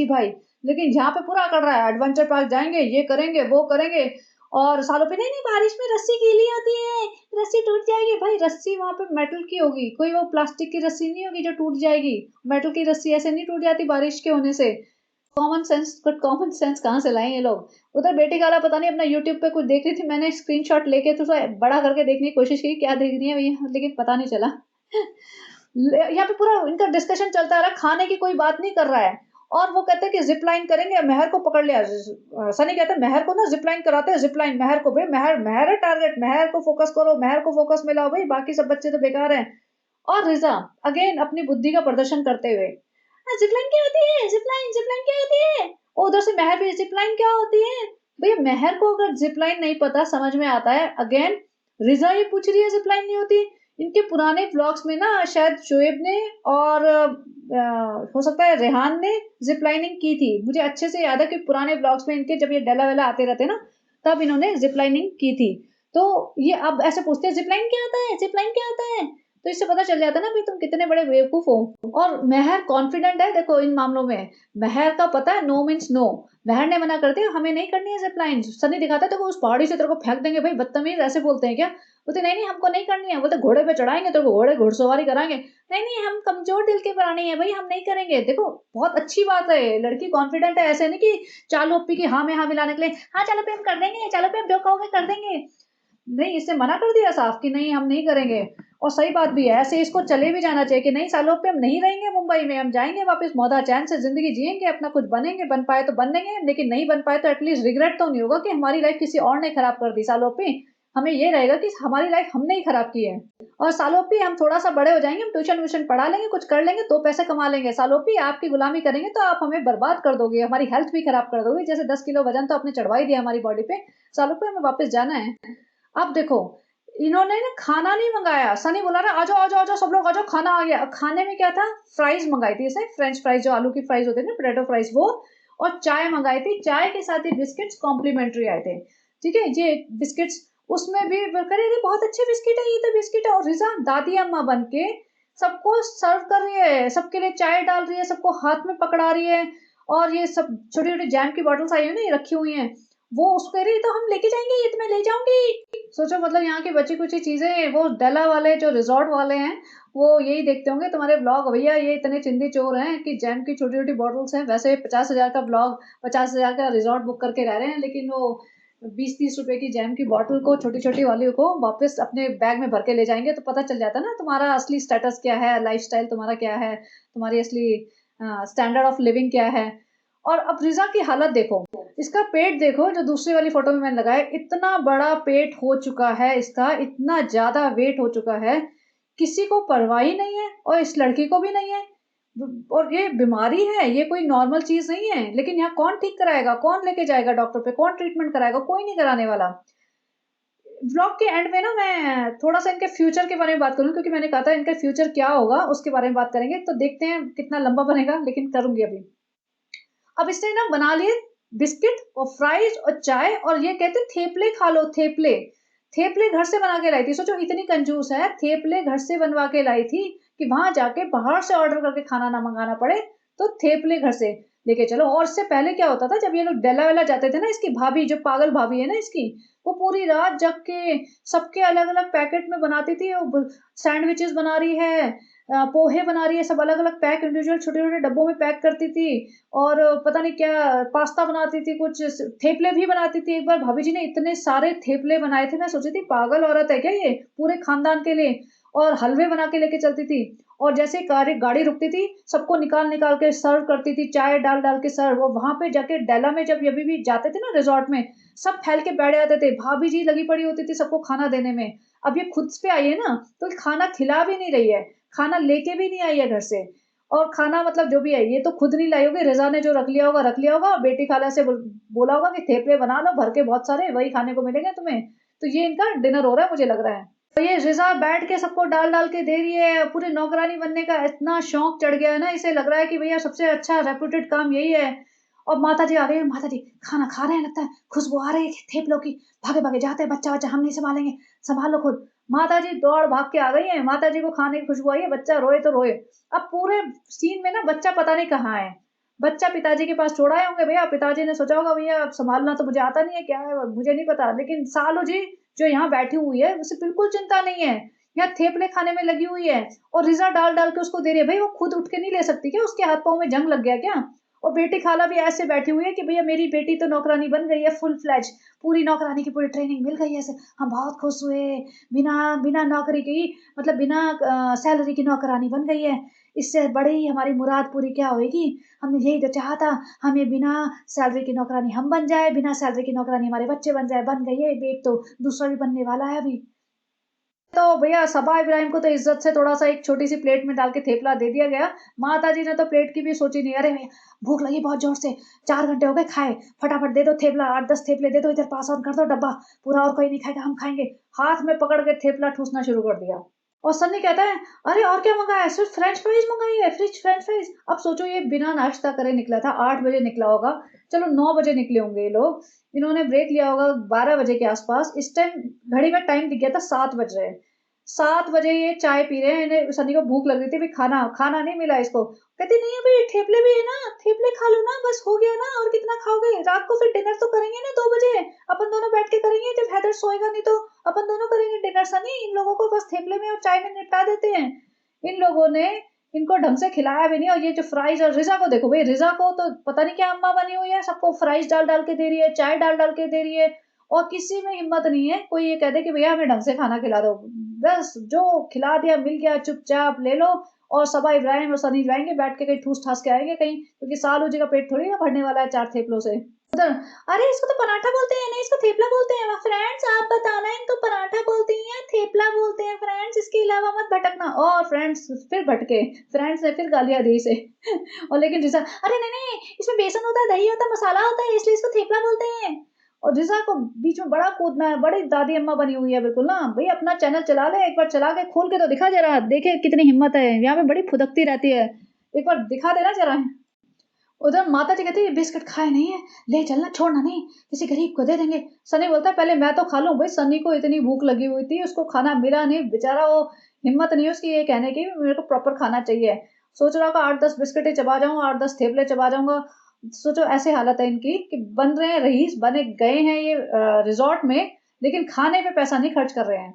भाई। लेकिन यहाँ पे पूरा कर रहा है एडवेंचर पार्क जाएंगे, ये करेंगे वो करेंगे। और सालों पे नहीं नहीं बारिश में रस्सी गीली होती है, रस्सी टूट जाएगी। भाई रस्सी वहाँ पे मेटल की होगी, कोई वो प्लास्टिक की रस्सी नहीं होगी जो टूट जाएगी। मेटल की रस्सी ऐसे नहीं टूट जाती बारिश के होने से। कॉमन सेंस कहाँ से लाए ये लोग। उधर बेटी खाला पता नहीं अपना यूट्यूब पे कुछ देख रही थी, मैंने स्क्रीनशॉट लेके तो उसे बड़ा करके देखने की कोशिश की क्या देख रही है भैया, लेकिन पता नहीं चला। यहाँ पे पूरा इनका डिस्कशन चलता रहा, खाने की कोई बात नहीं कर रहा है। और वो कहते हैं कि जिप लाइन करेंगे, मेहर को पकड़ लिया। सनी कहता है मेहर को ना जिप लाइन कराते हैं, जिप लाइन मेहर को। भाई मेहर मेहर है टारगेट, मेहर को फोकस करो, मेहर को फोकस में लाओ भाई, बाकी सब बच्चे तो बेकार हैं। और रिजा अगेन अपनी बुद्धि का प्रदर्शन करते हुए, जिपलाइन क्या होती है, जिपलाइन क्या होती है। और उधर से मेहर भी, जिपलाइन क्या होती है। भैया मेहर को अगर जिपलाइन नहीं पता समझ में आता है, अगेन रिजा ये पूछ रही है जिपलाइन नहीं होती। इनके पुराने व्लॉग्स में ना शायद शोएब ने और हो सकता है रेहान ने जिपलाइनिंग की थी। मुझे अच्छे से याद है कि पुराने व्लॉग्स में इनके जब ये डेला वेला आते रहते ना, तब इन्होंने जिपलाइनिंग की थी। तो ये अब ऐसे पूछते हैं जिपलाइन क्या होता है, जिपलाइन क्या होता है। तो इससे पता चल जाता है ना भाई तुम कितने बड़े बेवकूफ हो। और मेहर कॉन्फिडेंट है देखो इन मामलों में। मेहर का पता है नो मीन्स नो। मेहर ने मना कर दिया हमें नहीं करनी है जिप लाइन। सनी दिखाता है देखो उस पहाड़ी से तेरे को फेंक देंगे भाई, बदतमीज ऐसे बोलते हैं क्या? बोलते नहीं नहीं हमको नहीं करनी है। बोलते घोड़े पे चढ़ाएंगे तेरे को, घोड़े घुड़सवारी कराएंगे। नहीं नहीं हम कमजोर दिल के प्राणी है भाई, हम नहीं करेंगे। देखो बहुत अच्छी बात है, लड़की कॉन्फिडेंट है। ऐसे नहीं कि चालू ओप्पी की हाँ में हाँ मिलाने के लिए, हाँ चलो पे हम कर देंगे, चलो पे हम जो कहोगे कर देंगे। नहीं, इससे मना कर दिया साफ कि नहीं हम नहीं करेंगे। और सही बात भी है, ऐसे इसको चले भी जाना चाहिए कि नहीं सालों पे हम नहीं रहेंगे मुंबई में, हम जाएंगे वापस मौदा चैन से जिंदगी जिएंगे, अपना कुछ बनेंगे, बन पाए तो बन लेंगे, लेकिन नहीं बन पाए तो एटलीस्ट रिग्रेट तो नहीं होगा कि हमारी लाइफ किसी और ने खराब कर दी। सालों पे हमें ये रहेगा कि हमारी लाइफ हमने ही खराब की है। और सालों पे हम थोड़ा सा बड़े हो जाएंगे, हम ट्यूशन व्यूशन पढ़ा लेंगे, कुछ कर लेंगे, तो पैसे कमा लेंगे। सालों पे आपकी गुलामी करेंगे तो आप हमें बर्बाद कर दोगे, हमारी हेल्थ भी खराब कर दोगे। जैसे 10 किलो वजन तो आपने चढ़वा ही दिया हमारी बॉडी पे, सालों पे हमें वापस जाना है। अब देखो इन्होंने ना खाना नहीं मंगाया। सनी बोला ना आ जाओ आ जाओ आ जाओ सब लोग आ जाओ, खाना आ गया। खाने में क्या था, फ्राइज मंगाई थी इसे, फ्रेंच फ्राइज जो आलू की फ्राइज होते हैं ना, पोटैटो फ्राइज वो। और चाय मंगाई थी, चाय के साथ ही बिस्किट्स कॉम्प्लीमेंट्री आए थे। ठीक है ये बिस्किट्स उसमें भी करे थे, बहुत अच्छे बिस्किट है ये तो बिस्किट है। और रिजा दादी अम्मा बन के सबको सर्व कर रही है, सबके लिए चाय डाल रही है, सबको हाथ में पकड़ा रही है। और ये सब छोटी छोटी जैम की बॉटल्स आई है ना, ये रखी हुई हैं, वो उसको कह रही तो हम लेके जाएंगे, ये तो मैं ले जाऊंगी। सोचो मतलब यहाँ की बची कुछ चीजें, वो डेला वाले जो रिजॉर्ट वाले हैं वो यही देखते होंगे तुम्हारे ब्लॉग, भैया ये इतने चिंदी चोर हैं कि जैम की छोटी छोटी बॉटल्स हैं। वैसे 50,000 का ब्लॉग, 50,000 का रिजॉर्ट बुक करके रह रहे हैं, लेकिन वो 20-30 रुपए की जैम की बॉटल को, छोटी छोटी वाली को वापस अपने बैग में भर के ले जाएंगे। तो पता चल जाता है ना तुम्हारा असली स्टेटस क्या है, लाइफस्टाइल तुम्हारा क्या है, तुम्हारी असली स्टैंडर्ड ऑफ लिविंग क्या है। और अब रिजा की हालत देखो, इसका पेट देखो, जो दूसरी वाली फोटो में मैंने लगाया, इतना बड़ा पेट हो चुका है इसका, इतना ज्यादा वेट हो चुका है, किसी को परवाह ही नहीं है, और इस लड़की को भी नहीं है। और ये बीमारी है, ये कोई नॉर्मल चीज नहीं है। लेकिन यहाँ कौन ठीक कराएगा, कौन लेके जाएगा डॉक्टर पे, कौन ट्रीटमेंट कराएगा? कोई नहीं कराने वाला। ब्लॉग के एंड में ना मैं थोड़ा सा इनके फ्यूचर के बारे में बात करूँ, क्योंकि मैंने कहा था इनका फ्यूचर क्या होगा उसके बारे में बात करेंगे। तो देखते हैं कितना लंबा बनेगा, लेकिन करूंगी अभी। अब इसने ना बना लिए बिस्किट और फ्राइज और चाय, और ये कहते थेपले खा लो, थेपले। थेपले घर से बना के लाई थी। सोचो इतनी कंजूस है, थेपले घर से बनवा के लाई थी कि वहां जाके बाहर से ऑर्डर करके खाना ना मंगाना पड़े। तो थेपले घर से लेके चलो। और इससे पहले क्या होता था, जब ये लोग डेला वेला जाते थे ना, इसकी भाभी जो पागल भाभी है ना इसकी, वो पूरी रात जग के सबके अलग अलग पैकेट में बनाती थी। सैंडविचेस बना रही है, पोहे बना रही है, सब अलग अलग पैक, इंडिविजुअल छोटे छोटे डब्बों में पैक करती थी। और पता नहीं क्या पास्ता बनाती थी, कुछ थेपले भी बनाती थी। एक बार भाभी जी ने इतने सारे थेपले बनाए थे, मैं सोची थी पागल औरत है क्या ये, पूरे खानदान के लिए। और हलवे बना के लेके चलती थी। और जैसे गाड़ी गाड़ी रुकती थी, सबको निकाल निकाल के सर्व करती थी, चाय डाल डाल के सर्व। और वहां पे जाके डेला में जब अभी भी जाते थे ना रिजॉर्ट में, सब फैल के बैठ जाते थे, भाभी जी लगी पड़ी होती थी सबको खाना देने में। अब ये खुद पे आई है ना, तो खाना खिला भी नहीं रही है, खाना लेके भी नहीं आई है घर से। और खाना मतलब जो भी है ये तो खुद नहीं लाई होगी, रिजा ने जो रख लिया होगा रख लिया होगा, बेटी खाला से बोला होगा कि थेपले बना लो भर के बहुत सारे, वही खाने को मिलेंगे तुम्हें। तो ये इनका डिनर हो रहा है मुझे लग रहा है। तो ये रिजा बैठ के सबको डाल डाल के दे रही है, पूरे नौकरानी बनने का इतना शौक चढ़ गया है ना इसे, लग रहा है कि भैया सबसे अच्छा रेपुटेड काम यही है। और माता जी आ गई, माता जी खाना खा रहे हैं लगता है, खुशबू आ रही है थेपलों की, भागे भागे जाते हैं, बच्चा बच्चा हम नहीं संभालेंगे, संभालो खुद। माता जी दौड़ भाग के आ गई है, माता जी को खाने की खुशबू आई है, बच्चा रोए तो रोए। अब पूरे सीन में ना बच्चा पता नहीं कहाँ है, बच्चा पिताजी के पास छोड़ आए होंगे भैया, पिताजी ने सोचा होगा भैया अब संभालना तो मुझे आता नहीं है, क्या है मुझे नहीं पता। लेकिन सालू जी जो यहाँ बैठी हुई है उसे बिल्कुल चिंता नहीं है, यहाँ थेपले खाने में लगी हुई है। और रिजा डाल डाल के उसको दे रही है। भाई वो खुद उठ के नहीं ले सकती क्या, उसके हाथ पाँव में जंग लग गया क्या? और बेटी खाला भी ऐसे बैठी हुई है कि भैया मेरी बेटी तो नौकरानी बन गई है, फुल फ्लैज, पूरी नौकरानी की पूरी ट्रेनिंग मिल गई है ऐसे, हम बहुत खुश हुए, बिना बिना नौकरी की, मतलब बिना सैलरी की नौकरानी बन गई है, इससे बड़ी हमारी मुराद पूरी क्या होगी। हमने यही तो चाहा था, हमें बिना सैलरी की नौकरानी हम बन जाए, बिना सैलरी की नौकरानी हमारे बच्चे बन जाए, बन गई है, एक तो दूसरा भी बनने वाला है अभी। तो भैया सबा इब्राहिम को तो इज्जत से थोड़ा सा एक छोटी सी प्लेट में डाल के थेपला दे दिया गया। माता जी ने तो प्लेट की भी सोची नहीं, अरे भैया भूख लगी बहुत जोर से, 4 घंटे हो गए खाए, फटाफट दे दो थेपला, 8-10 थेपले दे दो, इधर पास ऑन कर दो डब्बा पूरा, और कोई नहीं खाएगा हम खाएंगे। हाथ में पकड़ के थेपला ठूसना शुरू कर दिया। और सन्नी कहता है अरे और क्या मंगाया है, सिर्फ फ्रेंच फ्राइज मंगाई है, फ्रेंच फ्राइज। अब सोचो ये बिना नाश्ता करे निकला था, 8 बजे निकला होगा, चलो 9 बजे निकले होंगे ये लोग, इन्होंने ब्रेक लिया होगा 12 बजे के आसपास, इस टाइम घड़ी में टाइम दिख गया था 7 बज रहे हैं। 7 बजे ये चाय पी रहे हैं, इन्हें सनी को भूख लग रही थी, खाना नहीं मिला इसको। कहती नहीं अभी ठेपले भी है ना, ठेपले खा लो ना, बस हो गया ना, और कितना खाओगे? रात को फिर डिनर तो करेंगे ना 2 बजे, अपन दोनों बैठ के करेंगे, जब हैदर सोएगा नहीं तो अपन दोनों करेंगे डिनर। सनी इन लोगों को बस ठेपले में और चाय में निपटा देते हैं। इन लोगों ने इनको ढंग से खिलाया भी नहीं, और ये जो फ्राइज, और रिजा को देखो भाई, रिजा को तो पता नहीं क्या अम्मा बनी हुई है, सबको फ्राइज डाल डाल के दे रही है, चाय डाल डाल के दे रही है, और किसी में हिम्मत नहीं है कोई ये कह दे कि भैया हमें ढंग से खाना खिला दो। बस जो खिला दिया मिल गया, चुपचाप ले लो, और सबा इब्राहिम और सनी जाएंगे बैठ के कहीं ठूस ठास के आएंगे कहीं, क्योंकि सालू जी का पेट थोड़ी ना भरने वाला है 4 थेपलों से। उधर अरे इसको तो पराठा बोलते हैं, नहीं इसको थेपला बोलते हैं। फ्रेंड्स आप बताना इनको पराठा बोलते हैं या थेपला बोलते हैं फ्रेंड्स, इसके अलावा मत भटकना। और फ्रेंड्स फिर भटके, फ्रेंड्स ने फिर गालियां दी इसे। और लेकिन रिजा अरे नहीं नहीं, इसमें बेसन होता है, दही होता है, मसाला होता है, इसलिए इसको थेपला बोलते हैं। और रिजा को बीच में बड़ा कूदना है, बड़ी दादी अम्मा बनी हुई है बिल्कुल ना। भाई अपना चैनल चला ले, एक बार चला के खोल के तो दिखा जरा, देखे कितनी हिम्मत है, यहाँ पे बड़ी फुदकती रहती है, एक बार दिखा देना जरा। उधर माता जी कहती है बिस्किट खाए नहीं है, ले चलना, छोड़ना नहीं, किसी गरीब को दे देंगे। सनी बोलता है पहले मैं तो खा लूं। भाई सनी को इतनी भूख लगी हुई थी, उसको खाना मिला नहीं बेचारा, वो हिम्मत नहीं उसकी ये कहने की मेरे को प्रॉपर खाना चाहिए। सोच रहा होगा 8-10 बिस्किट ही चबा जाऊंगा, 8-10 थेपले चबा जाऊंगा। सोचो ऐसे हालत है इनकी कि बन रहे हैं रईस, बने गए हैं ये रिजॉर्ट में, लेकिन खाने पे पैसा नहीं खर्च कर रहे हैं।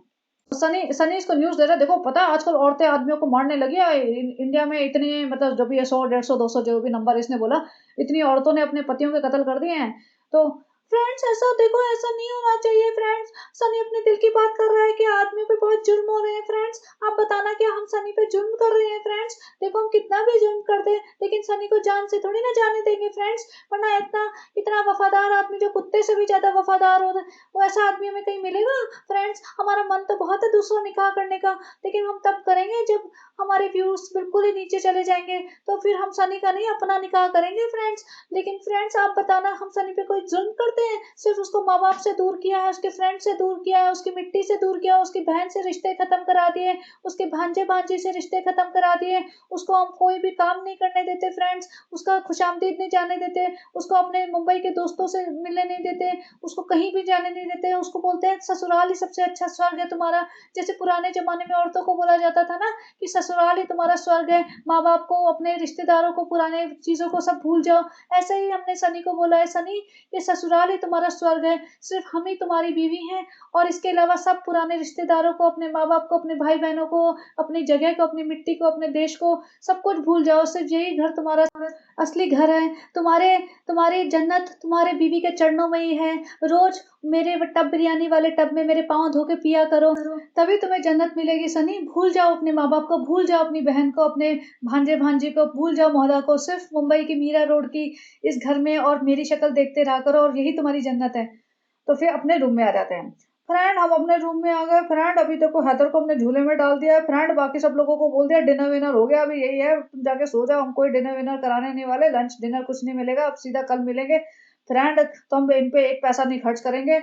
सनी सनी इसको न्यूज दे रहा है, देखो पता है आजकल औरतें आदमियों को मारने लगी है इंडिया में, इतनी मतलब जो भी है 100, 150, 200 जो भी नंबर इसने बोला, इतनी औरतों ने अपने पतियों के कत्ल कर दिए हैं। तो फ्रेंड्स ऐसा देखो, ऐसा नहीं होना चाहिए फ्रेंड्स। सनी अपने दिल की बात कर रहा है कि आदमियों पे बहुत जुल्म हो रहे हैं फ्रेंड्स, आप बताना क्या हम सनी पे जुल्म कर रहे हैं फ्रेंड्स? देखो हम कितना भी जुल्म कर दे, लेकिन सनी को जान से थोड़ी ना जाने देंगे फ्रेंड्स, वरना इतना इतना वफादार आदमी जो कुत्ते से भी ज्यादा वफादार हो, वो ऐसा आदमी हमें कहीं मिलेगा फ्रेंड्स? हमारा मन तो बहुत है दूसरा निकाह करने का, लेकिन हम तब करेंगे जब हमारे व्यूज बिल्कुल ही नीचे चले जाएंगे, तो फिर हम सनी का नहीं अपना निकाह करेंगे फ्रेंड्स। लेकिन फ्रेंड्स आप बताना हम सनी पे कोई जुल्म करते हैं? सिर्फ उसको माँ बाप से दूर किया है, उसके फ्रेंड से दूर किया है, उसकी मिट्टी से दूर किया, उसकी बहन से रिश्ते खत्म करा दिए, उसके भांजे भांजी से रिश्ते खत्म करा दिए, उसको हम कोई भी काम नहीं करने देते फ्रेंड्स, उसका खुशामदीद नहीं जाने देते, उसको अपने मुंबई के दोस्तों से मिलने नहीं देते, उसको कहीं भी जाने नहीं देते, उसको बोलते हैं ससुराल ही सबसे अच्छा स्वर्ग है तुम्हारा। जैसे पुराने जमाने में औरतों को बोला जाता था ना कि ससुराल ही तुम्हारा स्वर्ग है, माँ बाप को, अपने रिश्तेदारों को, पुराने चीजों को सब भूल जाओ। ऐसे ही हमने सनी को बोला है, सनी ये ससुराल ही तुम्हारा स्वर्ग है, सिर्फ हम ही तुम्हारी बीवी हैं, और इसके अलावा सब पुराने रिश्तेदारों को, अपने माँ बाप को, अपने भाई बहनों को, अपनी जगह को, अपनी मिट्टी को, अपने देश को, सब कुछ भूल जाओ, सिर्फ यही घर तुम्हारा असली घर है। तुम्हारे तुम्हारी जन्नत तुम्हारे बीवी के चरणों में ही है। रोज मेरे टब बिरयानी वाले टब में मेरे पाँव धो के पिया करो, तभी तुम्हें जन्नत मिलेगी। सनी भूल जाओ अपने माँ बाप को, भूल जाओ अपनी बहन को, अपने भांजे भांजी को, भूल जाओ मोहदा को, सिर्फ मुंबई की मीरा रोड की इस घर में और मेरी शक्ल देखते रहा करो, और यही तुम्हारी जन्नत है। तो फिर अपने रूम में आ जाते हैं फ्रेंड, हम अपने रूम में आ गए फ्रेंड, अभी तक को हैदर को हमने झूले में डाल दिया है फ्रेंड, बाकी सब लोगों को बोल दिया डिनर विनर हो गया, अभी यही है, तुम जाके सो जाओ, हम कोई डिनर विनर कराने नहीं वाले, लंच डिनर कुछ नहीं मिलेगा, अब सीधा कल मिलेंगे फ्रेंड। तो हम इन पे एक पैसा नहीं खर्च करेंगे,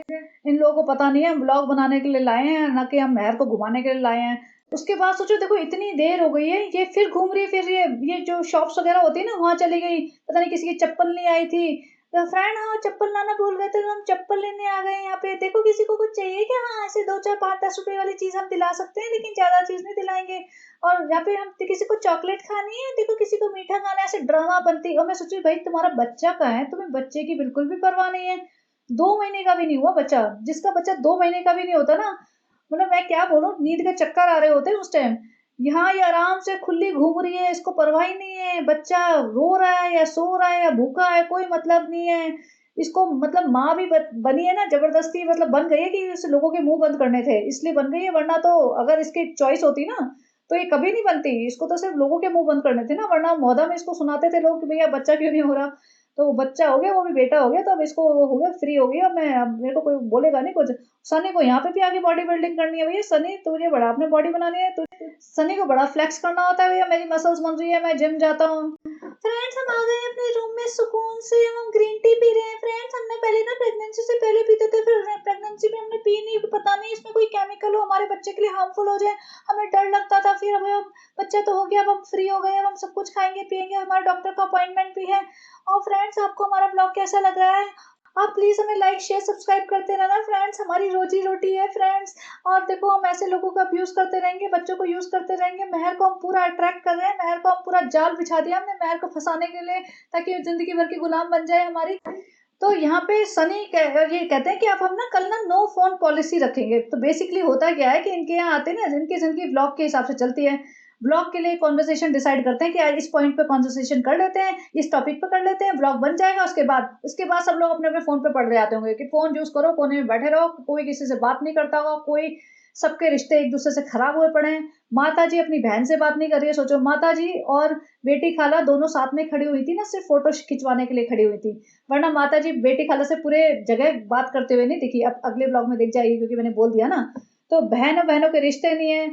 इन लोगों को पता नहीं है हम ब्लॉग बनाने के लिए लाए हैं, ना कि हम महर को घुमाने के लिए लाए हैं। उसके बाद सोचो देखो इतनी देर हो गई है, ये फिर घूम रही है, फिर ये जो शॉप्स वगैरह होती है ना वहां चली गई, पता नहीं किसी की चप्पल नहीं आई थी। तो फ्रेंड हाँ चप्पल लाना भूल गए थे, तो हम चप्पल लेने आ गए यहाँ पे, देखो किसी को कुछ चाहिए क्या? हाँ ऐसे 2, 4, 5, 10 रुपए वाली चीज हम दिला सकते हैं, लेकिन ज्यादा चीज नहीं दिलाएंगे। और यहाँ पे हम किसी को चॉकलेट खानी है, देखो किसी को मीठा खाना है, ऐसे ड्रामा बनती। और मैं सोची भाई तुम्हारा बच्चा कहाँ है, तुम्हें बच्चे की बिल्कुल भी परवाह नहीं है, 2 महीने का भी नहीं हुआ बच्चा, जिसका बच्चा 2 महीने का भी नहीं होता ना, मतलब मैं क्या बोलूं, नींद के चक्कर आ रहे होते हैं उस टाइम। यहाँ ये आराम से खुली घूम रही है, इसको परवाह ही नहीं है बच्चा रो रहा है या सो रहा है या भूखा है, कोई मतलब नहीं है इसको। मतलब माँ भी बनी है ना जबरदस्ती, मतलब बन गई है कि इस लोगों के मुंह बंद करने थे इसलिए बन गई है, वरना तो अगर इसकी चॉइस होती ना तो ये कभी नहीं बनती, इसको तो सिर्फ लोगों के मुंह बंद करने थे ना, वरना मोहदा में इसको सुनाते थे लोग कि भैया बच्चा क्यों नहीं हो रहा। तो बच्चा हो गया, वो भी बेटा हो गया, तो अब इसको वो हो गया, फ्री हो गया, मैं अब मेरे को कोई बोलेगा नहीं कुछ। सनी को यहाँ पे भी आगे बॉडी बिल्डिंग करनी है भैया, सनी तुझे बड़ा अपने बॉडी बनानी है, तो सनी को बड़ा फ्लेक्स करना होता है भैया, मेरी मसल्स बन रही है, मैं जिम जाता हूँ। फ्रेंड्स हम आ गए अपने रूम में सुकून से, हम ग्रीन टी पी रहे हैं फ्रेंड्स, हमने पहले ना प्रेगनेंसी से पहले पीते थे, फिर प्रेगनेंसी में हमने पी नहीं, पता नहीं इसमें कोई केमिकल हो हमारे बच्चे के लिए हार्मफुल हो जाए, हमें डर लगता था। फिर अब बच्चा तो हो गया, अब हम फ्री हो गए, अब हम सब कुछ खाएंगे पिएंगे, हमारे डॉक्टर का अपॉइंटमेंट भी है। और फ्रेंड्स आपको हमारा ब्लॉग कैसा लग रहा है? आप प्लीज हमें लाइक शेयर सब्सक्राइब करते रहना फ्रेंड्स, हमारी रोजी रोटी है फ्रेंड्स। और देखो हम ऐसे लोगों का अब्यूज करते रहेंगे, बच्चों को यूज करते रहेंगे। महर को हम पूरा अट्रैक्ट कर रहे हैं, महर को हम पूरा जाल बिछा दिया हमने महर को फंसाने के लिए, ताकि जिंदगी भर की गुलाम बन जाए हमारी। तो यहाँ पे सनी ये कहते हैं कि आप हम ना कल ना नो फोन पॉलिसी रखेंगे। तो बेसिकली होता क्या है कि इनके यहाँ आते हैं ना, जिनकी जिनकी ब्लॉग के हिसाब से चलती है, ब्लॉग के लिए कॉन्वर्सेशन डिसाइड करते हैं कि आज इस पॉइंट पे कॉन्वर्सेशन कर लेते हैं, इस टॉपिक पे कर लेते हैं, ब्लॉग बन जाएगा। उसके बाद सब लोग अपने अपने फोन पे पड़ रहे आते होंगे कि फोन यूज करो, कोने में बैठे रहो, कोई किसी से बात नहीं करता होगा, कोई सबके रिश्ते एक दूसरे से खराब हुए पड़े हैं। माता जी अपनी बहन से बात नहीं कर रही है, सोचो माता जी और बेटी खाला दोनों साथ में खड़ी हुई थी ना, सिर्फ फोटो खिंचवाने के लिए खड़ी हुई थी, वरना माता जी बेटी खाला से पूरे जगह बात करते हुए नहीं दिखी। अब अगले ब्लॉग में दिख जाएगी क्योंकि मैंने बोल दिया ना। तो बहन और बहनों के रिश्ते नहीं है,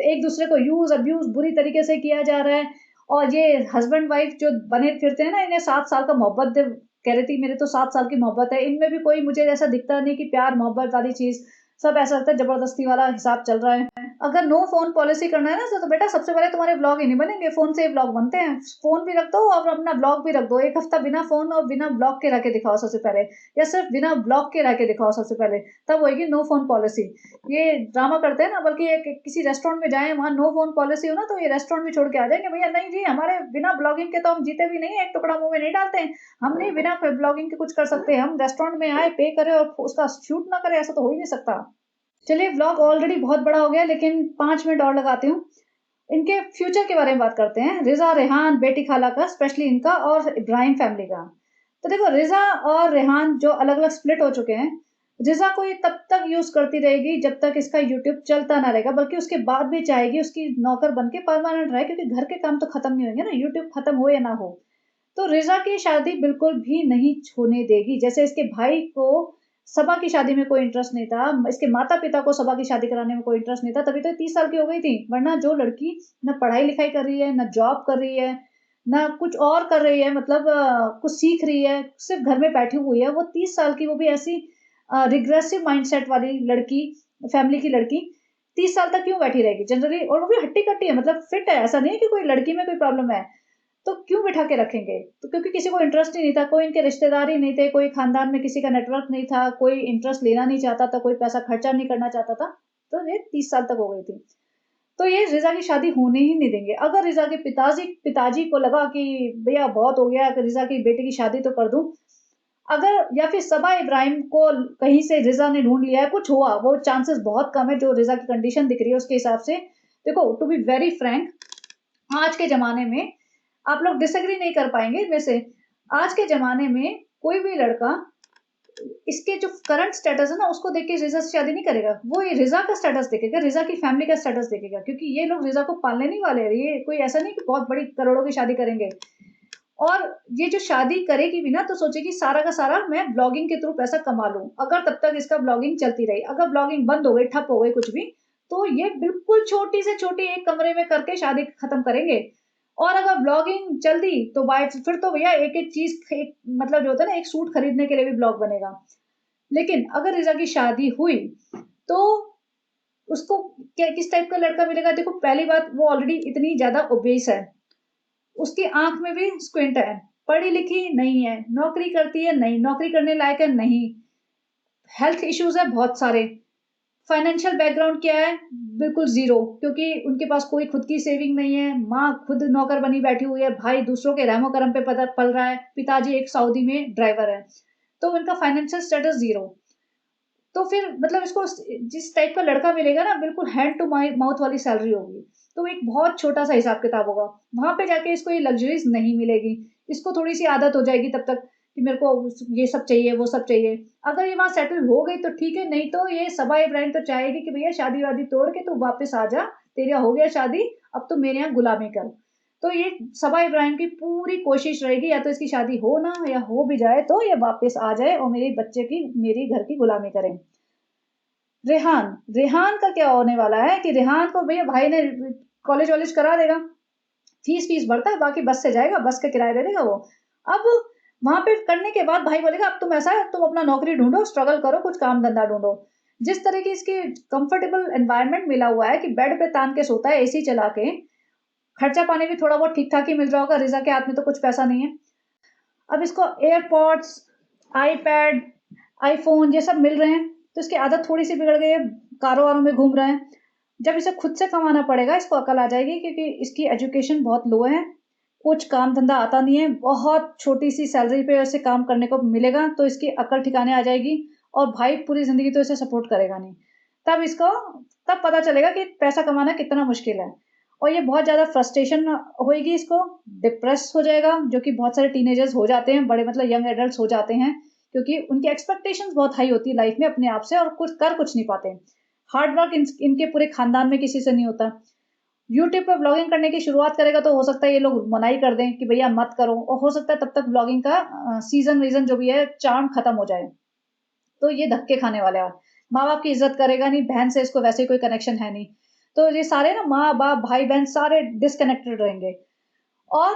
एक दूसरे को यूज अब्यूज बुरी तरीके से किया जा रहा है। और ये हस्बैंड वाइफ जो बने फिरते हैं ना, इन्हें 7 साल का मोहब्बत कह रही थी मेरे तो 7 साल की मोहब्बत है, इनमें भी कोई मुझे ऐसा दिखता नहीं कि प्यार मोहब्बत वाली चीज, सब ऐसा लगता है जबरदस्ती वाला हिसाब चल रहा है। अगर नो फोन पॉलिसी करना है ना तो बेटा सबसे पहले तुम्हारे ब्लॉग ही नहीं बनेंगे, फोन से ही ब्लॉग बनते हैं। फोन भी रख दो और अपना ब्लॉग भी रख दो, एक हफ्ता बिना फोन और बिना ब्लॉग के रह के दिखाओ सबसे पहले, या सिर्फ बिना ब्लॉग के रह के दिखाओ सबसे पहले, तब होगी नो फोन पॉलिसी। ये ड्रामा करते हैं ना, बल्कि किसी रेस्टोरेंट में जाए वहां नो फोन पॉलिसी हो ना, तो ये रेस्टोरेंट भी छोड़ के आ जाएंगे, भैया नहीं जी हमारे बिना ब्लॉगिंग के तो हम जीते भी नहीं, एक टुकड़ा मुंह में नहीं डालते हैं, हम नहीं बिना ब्लॉगिंग के कुछ कर सकते, हम रेस्टोरेंट में आए पे करें और उसका शूट ना करें, ऐसा तो हो ही नहीं सकता। चलिए व्लॉग ऑलरेडी बहुत बड़ा हो गया, लेकिन 5 मिनट और लगाती हूँ। इनके फ्यूचर के बारे में बात करते हैं, रिजा रेहान बेटी खाला का, स्पेशली इनका और इब्राहिम फैमिली का। तो देखो रिजा और रेहान जो अलग अलग स्प्लिट हो चुके हैं, रिजा को ये तब तक यूज करती रहेगी जब तक इसका यूट्यूब चलता ना रहेगा, बल्कि उसके बाद भी चाहेगी उसकी नौकर बन के परमानेंट रहे, क्योंकि घर के काम तो खत्म नहीं होंगे ना, यूट्यूब खत्म हो या ना हो। तो रिजा की शादी बिल्कुल भी नहीं होने देगी। जैसे इसके भाई को सबा की शादी में कोई इंटरेस्ट नहीं था, इसके माता पिता को सबा की शादी कराने में कोई इंटरेस्ट नहीं था, तभी तो 30 साल की हो गई थी। वरना जो लड़की न पढ़ाई लिखाई कर रही है, न जॉब कर रही है, न कुछ और कर रही है, मतलब कुछ सीख रही है, सिर्फ घर में बैठी हुई है, वो 30 साल की, वो भी ऐसी रिग्रेसिव माइंडसेट वाली लड़की, फैमिली की लड़की 30 साल तक क्यों बैठी रहेगी जनरली, और वो भी हट्टी कट्टी है, मतलब फिट है, ऐसा नहीं है कि कोई लड़की में कोई प्रॉब्लम है। तो क्यों बिठा के रखेंगे? तो क्योंकि किसी को इंटरेस्ट ही नहीं था, कोई इनके रिश्तेदार ही नहीं थे, कोई खानदान में किसी का नेटवर्क नहीं था, कोई इंटरेस्ट लेना नहीं चाहता था, कोई पैसा खर्चा नहीं करना चाहता था। तो ये 30 साल तक हो गई थी। तो ये रिजा की शादी होने ही नहीं देंगे। अगर रिजा के पिताजी पिताजी को लगा कि भैया बहुत हो गया, रिजा की बेटे की शादी तो कर दूं, अगर या फिर सबा इब्राहिम को कहीं से रिजा ने ढूंढ लिया है, कुछ हुआ, वो चांसेस बहुत कम है, जो रिजा की कंडीशन दिख रही है उसके हिसाब से। देखो टू बी वेरी फ्रैंक, आज के जमाने में आप लोग डिसएग्री नहीं कर पाएंगे इनमें से, आज के जमाने में कोई भी लड़का इसके जो करंट स्टेटस है ना उसको देख के रिजा से शादी नहीं करेगा, वो ये रिजा का स्टेटस देखेगा, रिजा की फैमिली का स्टेटस देखेगा, क्योंकि ये लोग रिजा को पालने नहीं वाले, ये कोई ऐसा नहीं कि बहुत बड़ी करोड़ों की शादी करेंगे। और ये जो शादी करेगी भी ना तो सोचेगी सारा का सारा मैं ब्लॉगिंग के थ्रू पैसा कमा लूं, अगर तब तक इसका ब्लॉगिंग चलती रही, अगर ब्लॉगिंग बंद हो गई, ठप हो गई कुछ भी, तो ये बिल्कुल छोटी से छोटी एक कमरे में करके शादी खत्म करेंगे। और अगर ब्लॉगिंग चल दी तो बाय फिर तो भैया एक एक चीज मतलब जो होता है ना, एक सूट खरीदने के लिए भी ब्लॉग बनेगा। लेकिन अगर रिजा की शादी हुई तो उसको क्या किस टाइप का लड़का मिलेगा? देखो पहली बात, वो ऑलरेडी इतनी ज्यादा ओबेस है, उसकी आंख में भी स्क्विंट है, पढ़ी लिखी नहीं है, नौकरी करती है नहीं, नौकरी करने लायक है नहीं, हेल्थ इश्यूज है बहुत सारे, फाइनेंशियल बैकग्राउंड क्या है? बिल्कुल जीरो, क्योंकि उनके पास कोई खुद की सेविंग नहीं है, माँ खुद नौकर बनी बैठी हुई है, भाई दूसरों के रहमो करम पे पल रहा है, पिताजी एक सऊदी में ड्राइवर है, तो उनका फाइनेंशियल स्टेटस जीरो। तो फिर मतलब इसको जिस टाइप का लड़का मिलेगा ना, बिल्कुल हैंड टू माउथ वाली सैलरी होगी, तो एक बहुत छोटा सा हिसाब किताब होगा, वहां पे जाके इसको ये लग्जरीज नहीं मिलेगी। इसको थोड़ी सी आदत हो जाएगी तब तक कि मेरे को ये सब चाहिए वो सब चाहिए। अगर ये वहां सेटल हो गई तो ठीक है, नहीं तो ये सबा इब्राहिम तो चाहेगी कि भैया शादी वादी तोड़ के तू वापस आ जा, तेरा हो गया शादी, अब तो मेरे यहाँ गुलामी कर। तो ये सबा इब्राहिम की पूरी कोशिश रहेगी, या तो इसकी शादी हो ना, या हो भी जाए तो ये वापस आ जाए और मेरे बच्चे की मेरी घर की गुलामी करें। रेहान रेहान का क्या होने वाला है कि रेहान को भैया भाई ने कॉलेज वॉलेज करा देगा, फीस फीस भरता है, बाकी बस से जाएगा, बस का किराया दे देगा वो। अब वहां पे करने के बाद भाई बोलेगा अब तुम ऐसा है, तुम अपना नौकरी ढूंढो, स्ट्रगल करो, कुछ काम धंधा ढूंढो। जिस तरह की इसकी कंफर्टेबल एनवायरनमेंट मिला हुआ है कि बेड पे तान के सोता है एसी चला के, खर्चा पानी भी थोड़ा बहुत ठीक ठाक ही मिल रहा होगा, रिजा के हाथ में तो कुछ पैसा नहीं है। अब इसको एयरपोर्ट्स, आईपैड, आईफ़ोन ये सब मिल रहे हैं, तो इसकी आदत थोड़ी-सी बिगड़ गई है, कारों-वारों में घूम रहा है। जब इसे खुद से कमाना पड़ेगा, इसको अकल आ जाएगी क्योंकि इसकी एजुकेशन बहुत लो है, कुछ काम-धंधा आता नहीं है, बहुत छोटी-सी सैलरी पे उसे काम करने को मिलेगा, तो इसकी अकल ठिकाने आ जाएगी और भाई पूरी ज़िंदगी तो इसे सपोर्ट करेगा नहीं। तब इसको तब पता चलेगा कि पैसा कमाना कितना मुश्किल है और ये बहुत ज़्यादा फ्रस्ट्रेशन होएगी इसको, डिप्रेस हो जाएगा, जो कि बहुत सारे टीनेजर्स हो जाते हैं, बड़े मतलब यंग एडल्ट्स हो जाते हैं, क्योंकि उनकी एक्सपेक्टेशंस बहुत हाई होती है लाइफ में अपने आप से और कुछ नहीं पाते। हार्ड वर्क इनके पूरे खानदान में किसी से नहीं होता। यूट्यूब पे व्लॉगिंग करने की शुरुआत करेगा तो हो सकता है ये लोग मनाही कर दें कि भैया मत करो और हो सकता है तब तक व्लॉगिंग का सीज़न वीज़न जो भी है चार्म खत्म हो जाए। तो ये धक्के खाने वाला है। माँ-बाप की इज़्ज़त करेगा नहीं, बहन से इसको वैसे कोई कनेक्शन है नहीं। तो ये सारे ना माँ-बाप, भाई-बहन सारे डिस्कनेक्टेड रहेंगे। और